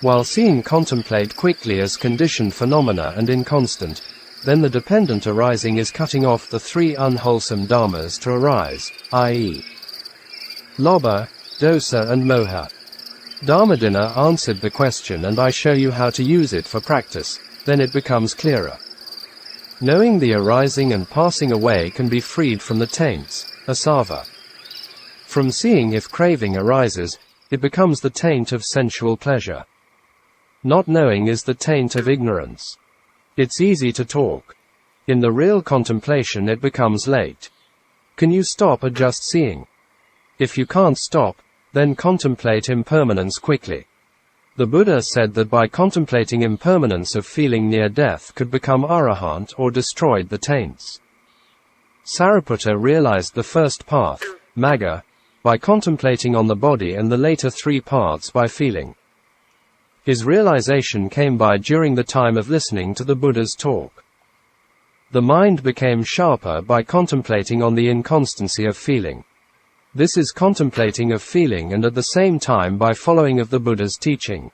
A: While seeing, contemplate quickly as conditioned phenomena and inconstant, then the dependent arising is cutting off the 3 unwholesome dharmas to arise, i.e. lobha, dosa and moha. Dhammadinna answered the question, and I show you how to use it for practice, then it becomes clearer. Knowing the arising and passing away can be freed from the taints, asava. From seeing, if craving arises, it becomes the taint of sensual pleasure. Not knowing is the taint of ignorance. It's easy to talk. In the real contemplation it becomes late. Can you stop at just seeing? If you can't stop, then contemplate impermanence quickly. The Buddha said that by contemplating impermanence of feeling near death could become Arahant or destroyed the taints. Sariputta realized the first path, Magga, by contemplating on the body and the later three paths by feeling. His realization came by during the time of listening to the Buddha's talk. The mind became sharper by contemplating on the inconstancy of feeling. This is contemplating of feeling and at the same time by following of the Buddha's teaching.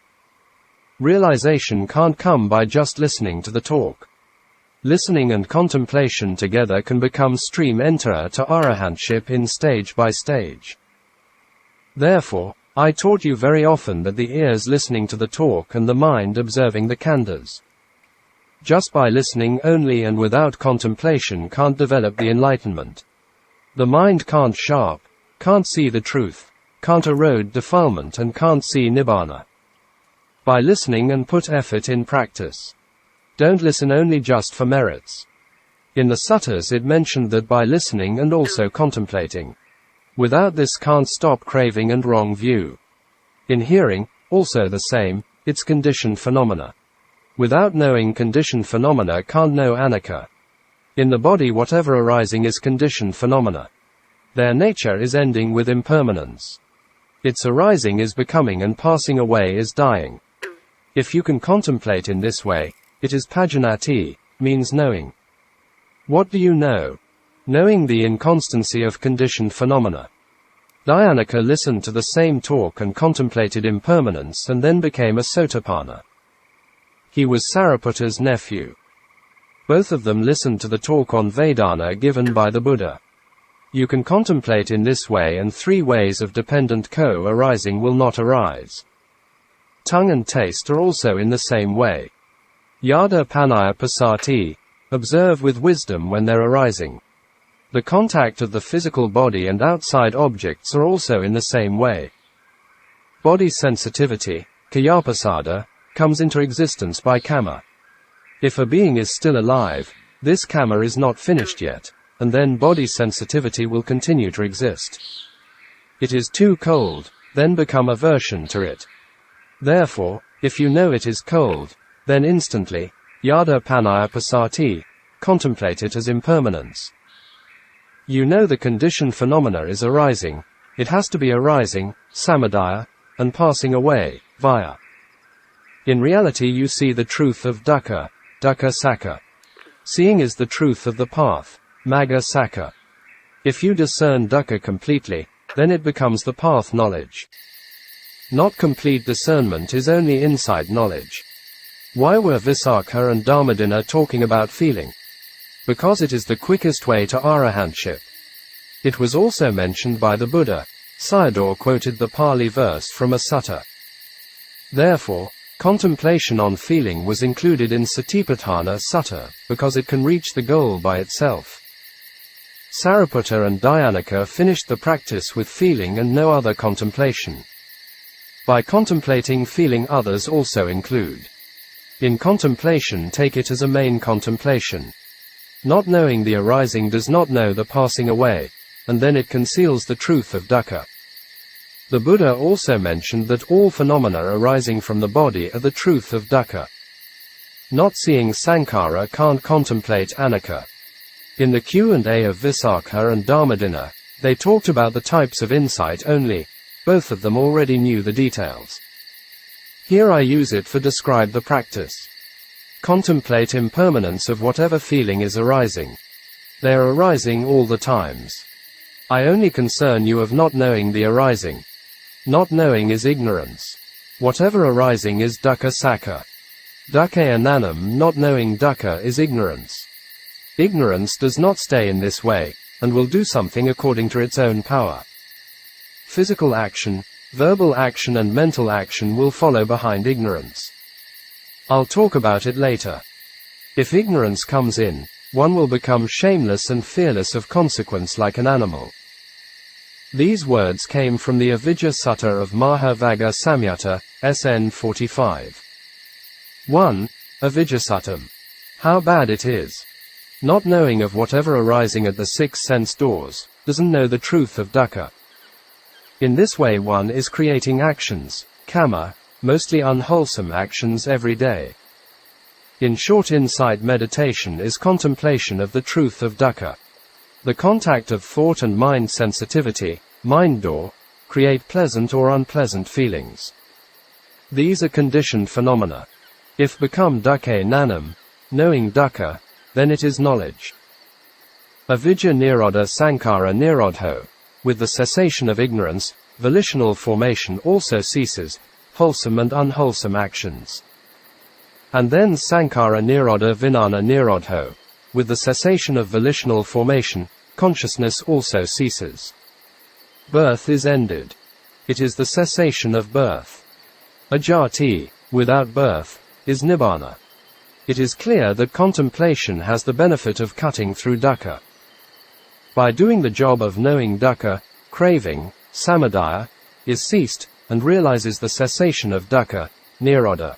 A: Realization can't come by just listening to the talk. Listening and contemplation together can become stream enterer to arahantship in stage by stage. Therefore, I taught you very often that the ears listening to the talk and the mind observing the khandhas. Just by listening only and without contemplation can't develop the enlightenment. The mind can't sharp, can't see the truth, can't erode defilement and can't see Nibbāna. By listening and put effort in practice. Don't listen only just for merits. In the suttas it mentioned that by listening and also contemplating. Without this can't stop craving and wrong view. In hearing, also the same, it's conditioned phenomena. Without knowing conditioned phenomena can't know anicca. In the body whatever arising is conditioned phenomena. Their nature is ending with impermanence. Its arising is becoming and passing away is dying. If you can contemplate in this way, it is pajanati, means knowing. What do you know? Knowing the inconstancy of conditioned phenomena. Dhyānika listened to the same talk and contemplated impermanence and then became a Sotapanna. He was Sariputta's nephew. Both of them listened to the talk on Vedana given by the Buddha. You can contemplate in this way and three ways of dependent co-arising will not arise. Tongue and taste are also in the same way. Yada Paññā pasati, observe with wisdom when they're arising. The contact of the physical body and outside objects are also in the same way. Body sensitivity, kayapassada, comes into existence by kamma. If a being is still alive, this kamma is not finished yet, and then body sensitivity will continue to exist. It is too cold, then become aversion to it. Therefore, if you know it is cold, then instantly, yada paññā pasati, contemplate it as impermanence. You know the conditioned phenomena is arising, it has to be arising, samadaya, and passing away, vaya. In reality you see the truth of dukkha, dukkha sakha. Seeing is the truth of the path, magga sakha. If you discern dukkha completely, then it becomes the path knowledge. Not complete discernment is only inside knowledge. Why were Visākha and Dhammadinna talking about feeling? Because it is the quickest way to arahantship. It was also mentioned by the Buddha. Sayadaw quoted the Pali verse from a sutta. Therefore, contemplation on feeling was included in Satipaṭṭhāna sutta, because it can reach the goal by itself. Sariputta and Dhyānika finished the practice with feeling and no other contemplation. By contemplating feeling others also include. In contemplation take it as a main contemplation. Not knowing the arising does not know the passing away, and then it conceals the truth of dukkha. The Buddha also mentioned that all phenomena arising from the body are the truth of dukkha. Not seeing sankhara can't contemplate anicca. In the Q&A of Visākha and Dhammadinna, they talked about the types of insight only, both of them already knew the details. Here I use it for describe the practice. Contemplate impermanence of whatever feeling is arising. They are arising all the times. I only concern you of not knowing the arising. Not knowing is ignorance. Whatever arising is dukkha sakha. Dukkha ananam, not knowing dukkha is ignorance. Ignorance does not stay in this way, and will do something according to its own power. Physical action, verbal action and mental action will follow behind ignorance. I'll talk about it later. If ignorance comes in, one will become shameless and fearless of consequence like an animal. These words came from the Avijja Sutta of Mahavagga Samyutta, SN 45. 1. Avijjasattam. How bad it is. Not knowing of whatever arising at the 6 sense doors, doesn't know the truth of dukkha. In this way one is creating actions, kamma, mostly unwholesome actions every day. In short, insight meditation is contemplation of the truth of dukkha. The contact of thought and mind sensitivity, mind door, create pleasant or unpleasant feelings. These are conditioned phenomena. If become dukkha nanam, knowing dukkha, then it is knowledge. Avijja nirodha sankhara nirodho. With the cessation of ignorance, volitional formation also ceases, wholesome and unwholesome actions. And then sankhara nirodha vijnana nirodho. With the cessation of volitional formation, consciousness also ceases. Birth is ended. It is the cessation of birth. Ajati, without birth, is Nibbāna. It is clear that contemplation has the benefit of cutting through dukkha. By doing the job of knowing dukkha, craving, samadaya, is ceased, and realizes the cessation of dukkha, nirodha.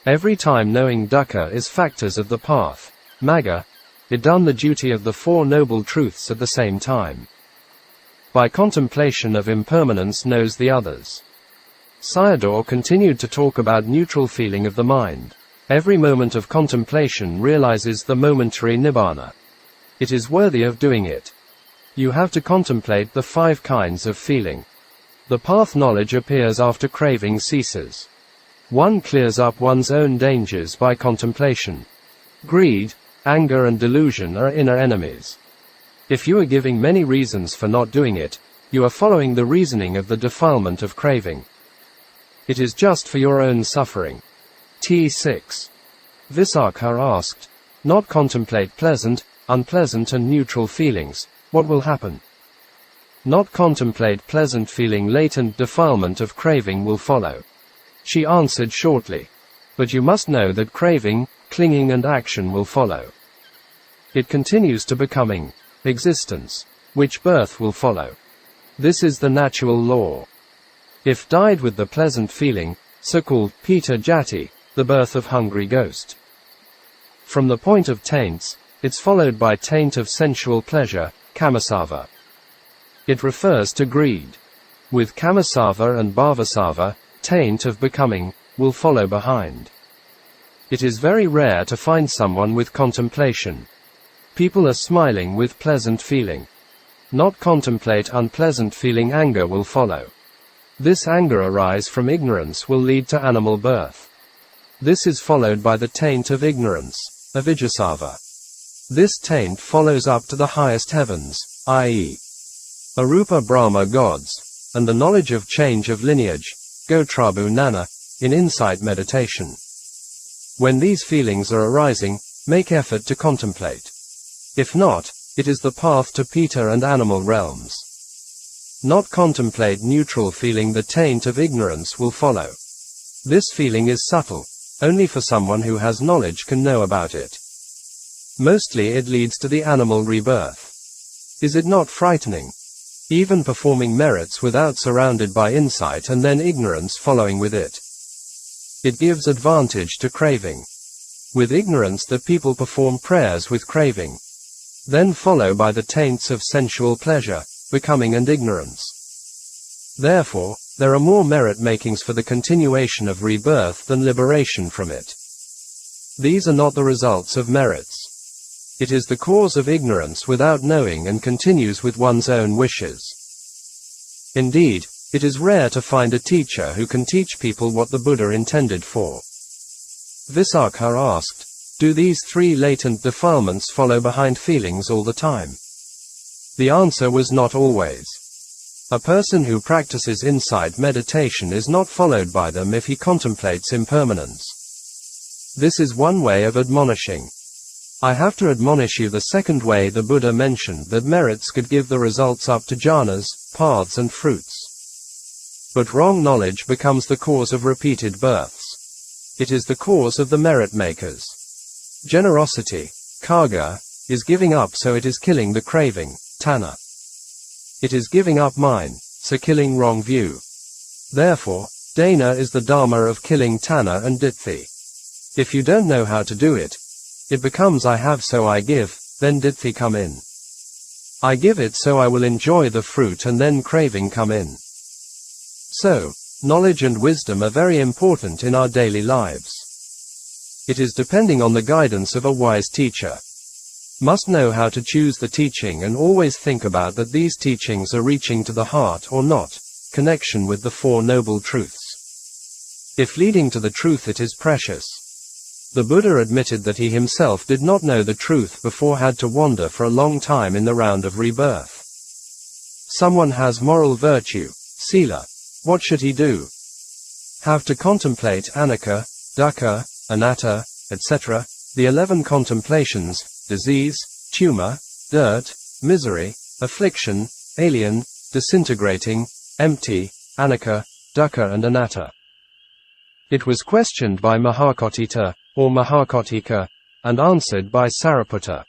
A: Every time knowing dukkha is factors of the path, magga, it done the duty of the Four Noble Truths at the same time. By contemplation of impermanence knows the others. Sayadaw continued to talk about neutral feeling of the mind. Every moment of contemplation realizes the momentary Nibbāna. It is worthy of doing it. You have to contemplate the 5 kinds of feeling. The path knowledge appears after craving ceases. One clears up one's own dangers by contemplation. Greed, anger and delusion are inner enemies. If you are giving many reasons for not doing it, you are following the reasoning of the defilement of craving. It is just for your own suffering. T6. Visākha asked, not contemplate pleasant, unpleasant and neutral feelings, what will happen? Not contemplate pleasant feeling, latent defilement of craving will follow. She answered shortly. But you must know that craving, clinging and action will follow. It continues to becoming, existence, which birth will follow. This is the natural law. If died with the pleasant feeling, so-called pita jati, the birth of hungry ghost. From the point of taints, it's followed by taint of sensual pleasure, kamasava. It refers to greed. With kamasava and bhavasava, taint of becoming, will follow behind. It is very rare to find someone with contemplation. People are smiling with pleasant feeling. Not contemplate unpleasant feeling, anger will follow. This anger arise from ignorance will lead to animal birth. This is followed by the taint of ignorance, avijjasava. This taint follows up to the highest heavens, i.e. Arupa Brahma gods, and the knowledge of change of lineage, Gotrabu Nana, in insight meditation. When these feelings are arising, make effort to contemplate. If not, it is the path to Pita and animal realms. Not contemplate neutral feeling, the taint of ignorance will follow. This feeling is subtle, only for someone who has knowledge can know about it. Mostly it leads to the animal rebirth. Is it not frightening? Even performing merits without surrounded by insight and then ignorance following with it. It gives advantage to craving. With ignorance the people perform prayers with craving. Then follow by the taints of sensual pleasure, becoming and ignorance. Therefore, there are more merit makings for the continuation of rebirth than liberation from it. These are not the results of merits. It is the cause of ignorance without knowing and continues with one's own wishes. Indeed, it is rare to find a teacher who can teach people what the Buddha intended for. Visākha asked, do these 3 latent defilements follow behind feelings all the time? The answer was not always. A person who practices insight meditation is not followed by them if he contemplates impermanence. This is one way of admonishing. I have to admonish you the second way the Buddha mentioned, that merits could give the results up to jhanas, paths and fruits. But wrong knowledge becomes the cause of repeated births. It is the cause of the merit makers. Generosity, karga, is giving up, so it is killing the craving, tanha. It is giving up mind, so killing wrong view. Therefore, dana is the dharma of killing tanha and ditthi. If you don't know how to do it, it becomes I have so I give, then ditthi come in. I give it so I will enjoy the fruit and then craving come in. So, knowledge and wisdom are very important in our daily lives. It is depending on the guidance of a wise teacher. Must know how to choose the teaching and always think about that these teachings are reaching to the heart or not, connection with the Four Noble Truths. If leading to the truth it is precious. The Buddha admitted that he himself did not know the truth before, had to wander for a long time in the round of rebirth. Someone has moral virtue, sila. What should he do? Have to contemplate anicca, dukkha, anatta, etc., the 11 contemplations, disease, tumor, dirt, misery, affliction, alien, disintegrating, empty, anicca, dukkha and anatta. It was questioned by Mahakotthita, or Mahakotthika, and answered by Sariputta.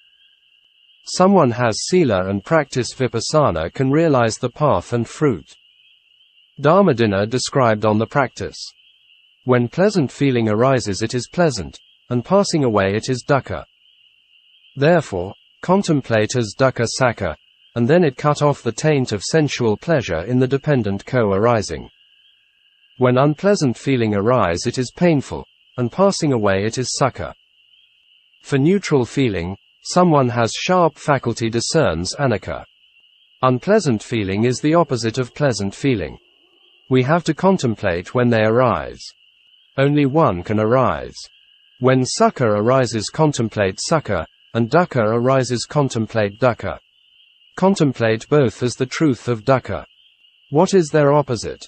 A: Someone has sila and practice vipassana can realize the path and fruit. Dhammadinna described on the practice. When pleasant feeling arises it is pleasant, and passing away it is dukkha. Therefore, contemplate as dukkha sakha, and then it cut off the taint of sensual pleasure in the dependent co-arising. When unpleasant feeling arise it is painful, and passing away it is sukha. For neutral feeling, someone has sharp faculty discerns anicca. Unpleasant feeling is the opposite of pleasant feeling. We have to contemplate when they arise. Only one can arise. When sukha arises contemplate sukha, and dukkha arises contemplate dukkha. Contemplate both as the truth of dukkha. What is their opposite?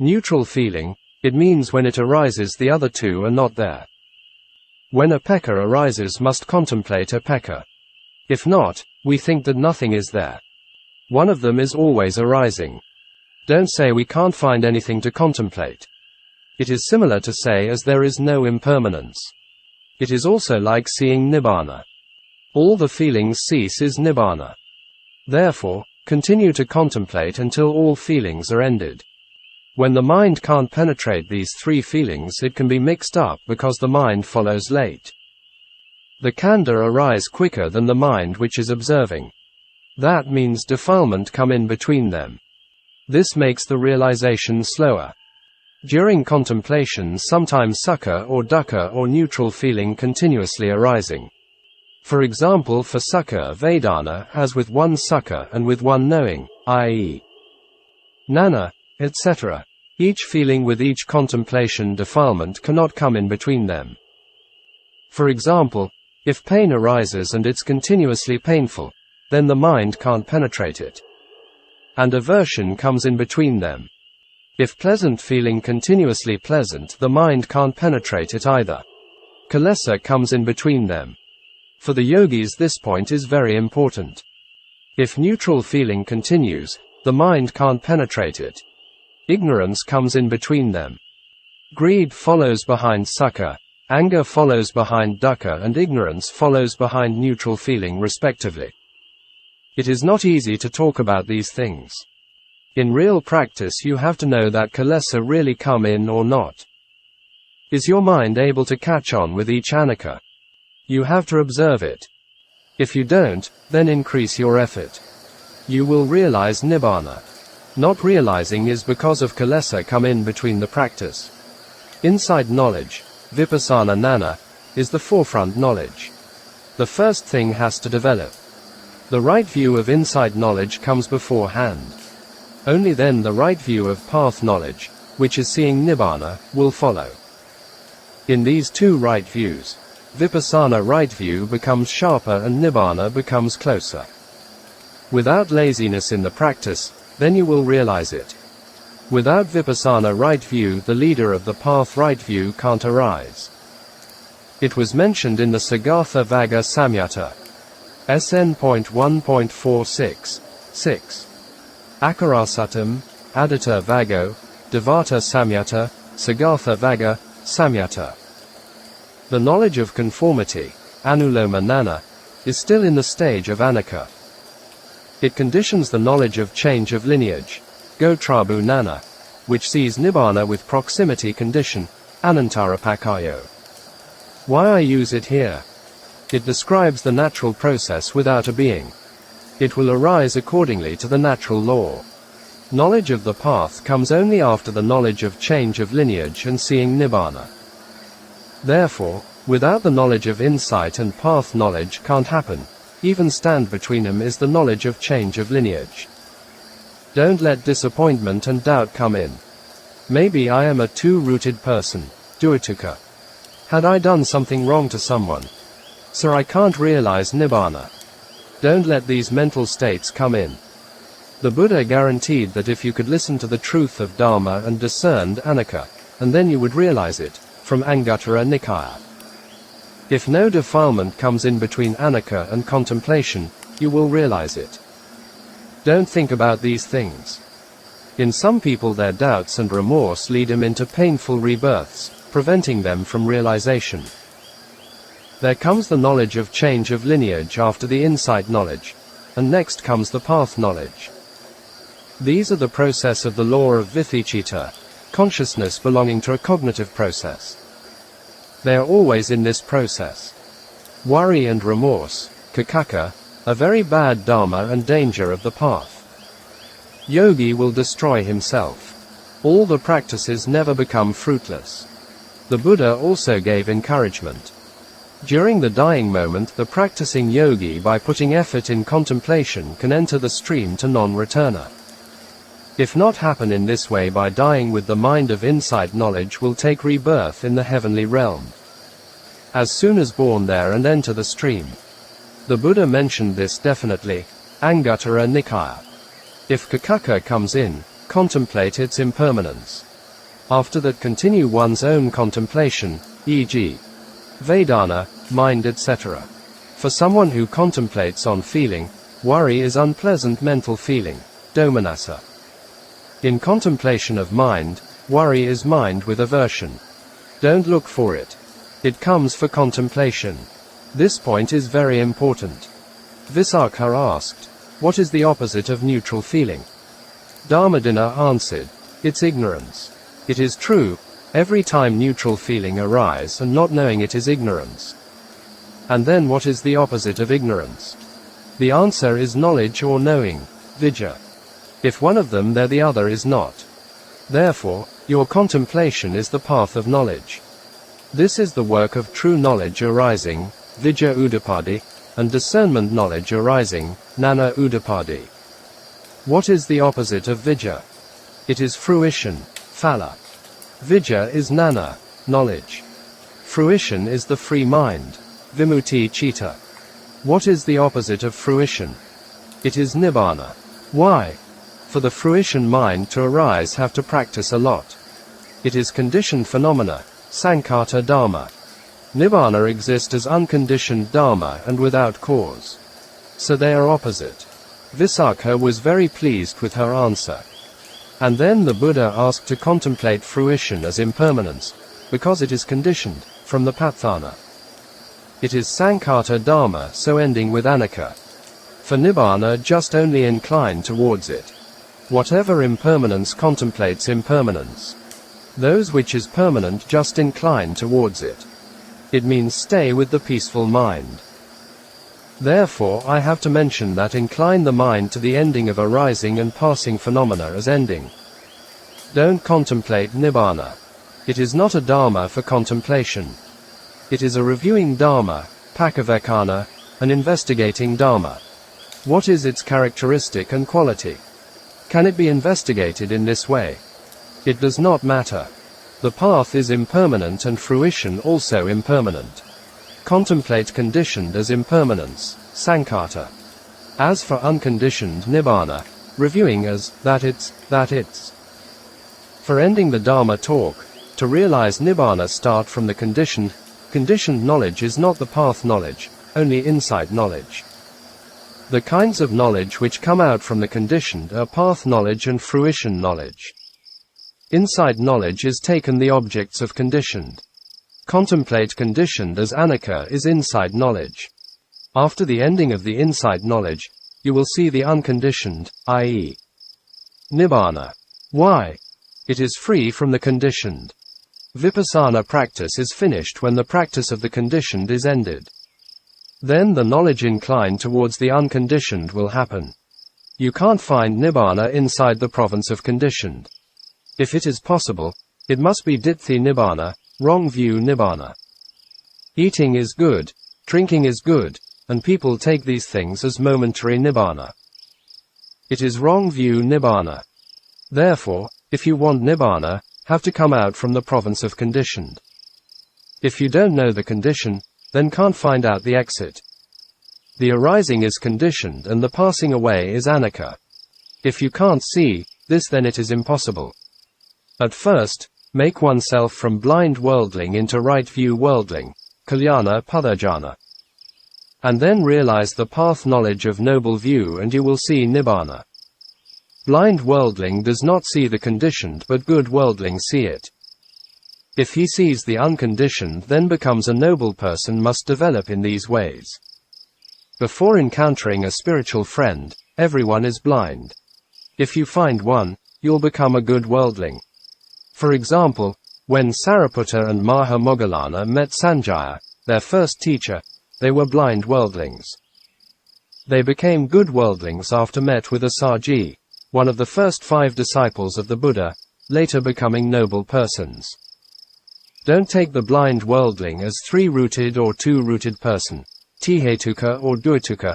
A: Neutral feeling. It means when it arises the other two are not there. When upekkha arises must contemplate upekkha. If not, we think that nothing is there. One of them is always arising. Don't say we can't find anything to contemplate. It is similar to say as there is no impermanence. It is also like seeing Nibbāna. All the feelings cease is Nibbāna. Therefore, continue to contemplate until all feelings are ended. When the mind can't penetrate these three feelings it can be mixed up because the mind follows late. The khandha arise quicker than the mind which is observing. That means defilement come in between them. This makes the realization slower. During contemplation sometimes sukha or dukkha or neutral feeling continuously arising. For example for sukha Vedana as with one sukha and with one knowing, i.e. nana, etc. Each feeling with each contemplation defilement cannot come in between them. For example, if pain arises and it's continuously painful, then the mind can't penetrate it. And aversion comes in between them. If pleasant feeling continuously pleasant, the mind can't penetrate it either. Kilesa comes in between them. For the yogis this point is very important. If neutral feeling continues, the mind can't penetrate it. Ignorance comes in between them. Greed follows behind sukha, anger follows behind dukkha and ignorance follows behind neutral feeling respectively. It is not easy to talk about these things. In real practice you have to know that kilesa really come in or not. Is your mind able to catch on with each anicca? You have to observe it. If you don't, then increase your effort. You will realize Nibbāna. Not realizing is because of kilesa come in between the practice. Inside knowledge, vipassana gnana, is the forefront knowledge. The first thing has to develop. The right view of inside knowledge comes beforehand. Only then the right view of path knowledge, which is seeing Nibbāna, will follow. In these two right views, vipassana right view becomes sharper and Nibbāna becomes closer. Without laziness in the practice, then you will realize it. Without vipassana right view the leader of the path right view can't arise. It was mentioned in the Sagatha Vagga Samyutta. SN.1.46. 6. Akarasatam, Adita Vago, Devata Samyutta, Sagatha Vagga, Samyutta. The knowledge of conformity, Anuloma Nana, is still in the stage of anicca. It conditions the knowledge of change of lineage, Gotrabu Nana, which sees Nibbāna with proximity condition, Anantarapakayo. Why I use it here? It describes the natural process without a being. It will arise accordingly to the natural law. Knowledge of the path comes only after the knowledge of change of lineage and seeing Nibbāna. Therefore, without the knowledge of insight and path, knowledge can't happen. Even stand between them is the knowledge of change of lineage. Don't let disappointment and doubt come in. Maybe I am a two-rooted person, Duatuka. Had I done something wrong to someone? So I can't realize Nibbāna. Don't let these mental states come in. The Buddha guaranteed that if you could listen to the truth of Dhamma and discerned Anicca, and then you would realize it, from Anguttara Nikaya. If no defilement comes in between Anicca and contemplation, you will realize it. Don't think about these things. In some people their doubts and remorse lead them into painful rebirths, preventing them from realization. There comes the knowledge of change of lineage after the insight knowledge, and next comes the path knowledge. These are the process of the law of Vithicita, consciousness belonging to a cognitive process. They are always in this process. Worry and remorse, kakaka, are very bad dharma and danger of the path. Yogi will destroy himself. All the practices never become fruitless. The Buddha also gave encouragement. During the dying moment, the practicing yogi by putting effort in contemplation can enter the stream to non-returner. If not happen in this way, by dying with the mind of insight knowledge will take rebirth in the heavenly realm. As soon as born there and enter the stream. The Buddha mentioned this definitely, Anguttara Nikaya. If kakaka comes in, contemplate its impermanence. After that continue one's own contemplation, e.g. Vedana, mind etc. For someone who contemplates on feeling, worry is unpleasant mental feeling, domanassa. In contemplation of mind, worry is mind with aversion. Don't look for it. It comes for contemplation. This point is very important. Visākha asked, what is the opposite of neutral feeling? Dhammadinna answered, it's ignorance. It is true, every time neutral feeling arises and not knowing it is ignorance. And then what is the opposite of ignorance? The answer is knowledge or knowing, vijja. If one of them there the other is not. Therefore, your contemplation is the path of knowledge. This is the work of true knowledge arising, vijja udapadi, and discernment knowledge arising, nana udapadi. What is the opposite of vijja? It is fruition, phala. Vijja is nana, knowledge. Fruition is the free mind, vimutti citta. What is the opposite of fruition? It is Nibbāna. Why? For the fruition mind to arise have to practice a lot. It is conditioned phenomena, sankhata dharma. Nibbāna exists as unconditioned dharma and without cause. So they are opposite. Visākha was very pleased with her answer. And then the Buddha asked to contemplate fruition as impermanence, because it is conditioned, from the Paññā. It is sankhata dharma, so ending with anicca. For Nibbāna just only incline towards it. Whatever impermanence contemplates impermanence. Those which is permanent just incline towards it. It means stay with the peaceful mind. Therefore I have to mention that incline the mind to the ending of arising and passing phenomena as ending. Don't contemplate Nibbāna. It is not a dharma for contemplation. It is a reviewing dharma, pakavekana, an investigating dharma. What is its characteristic and quality? Can it be investigated in this way? It does not matter. The path is impermanent and fruition also impermanent. Contemplate conditioned as impermanence, sankhata. As for unconditioned Nibbāna, reviewing as that it's. For ending the Dharma talk, to realize Nibbāna start from the conditioned knowledge is not the path knowledge, only insight knowledge. The kinds of knowledge which come out from the conditioned are path knowledge and fruition knowledge. Insight knowledge is taken the objects of conditioned. Contemplate conditioned as anicca is insight knowledge. After the ending of the insight knowledge, you will see the unconditioned, i.e. Nibbāna. Why? It is free from the conditioned. Vipassana practice is finished when the practice of the conditioned is ended. Then the knowledge inclined towards the unconditioned will happen. You can't find Nibbāna inside the province of conditioned. If it is possible, it must be Ditthi Nibbāna, wrong view Nibbāna. Eating is good, drinking is good, and people take these things as momentary Nibbāna. It is wrong view Nibbāna. Therefore, if you want Nibbāna, have to come out from the province of conditioned. If you don't know the condition, then can't find out the exit. The arising is conditioned and the passing away is anicca. If you can't see this, then it is impossible. At first, make oneself from blind worldling into right view worldling, kalyana padajana. And then realize the path knowledge of noble view and you will see Nibbāna. Blind worldling does not see the conditioned but good worldling see it. If he sees the unconditioned then becomes a noble person must develop in these ways. Before encountering a spiritual friend, everyone is blind. If you find one, you'll become a good worldling. For example, when Sariputta and Maha Moggallana met Sanjaya, their first teacher, they were blind worldlings. They became good worldlings after met with Assaji, one of the first 5 disciples of the Buddha, later becoming noble persons. Don't take the blind worldling as 3-rooted or 2-rooted person, Tihetuka or Duituka,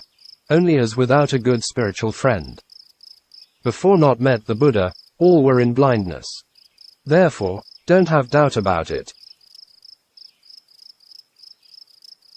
A: only as without a good spiritual friend. Before not met the Buddha, all were in blindness. Therefore, don't have doubt about it,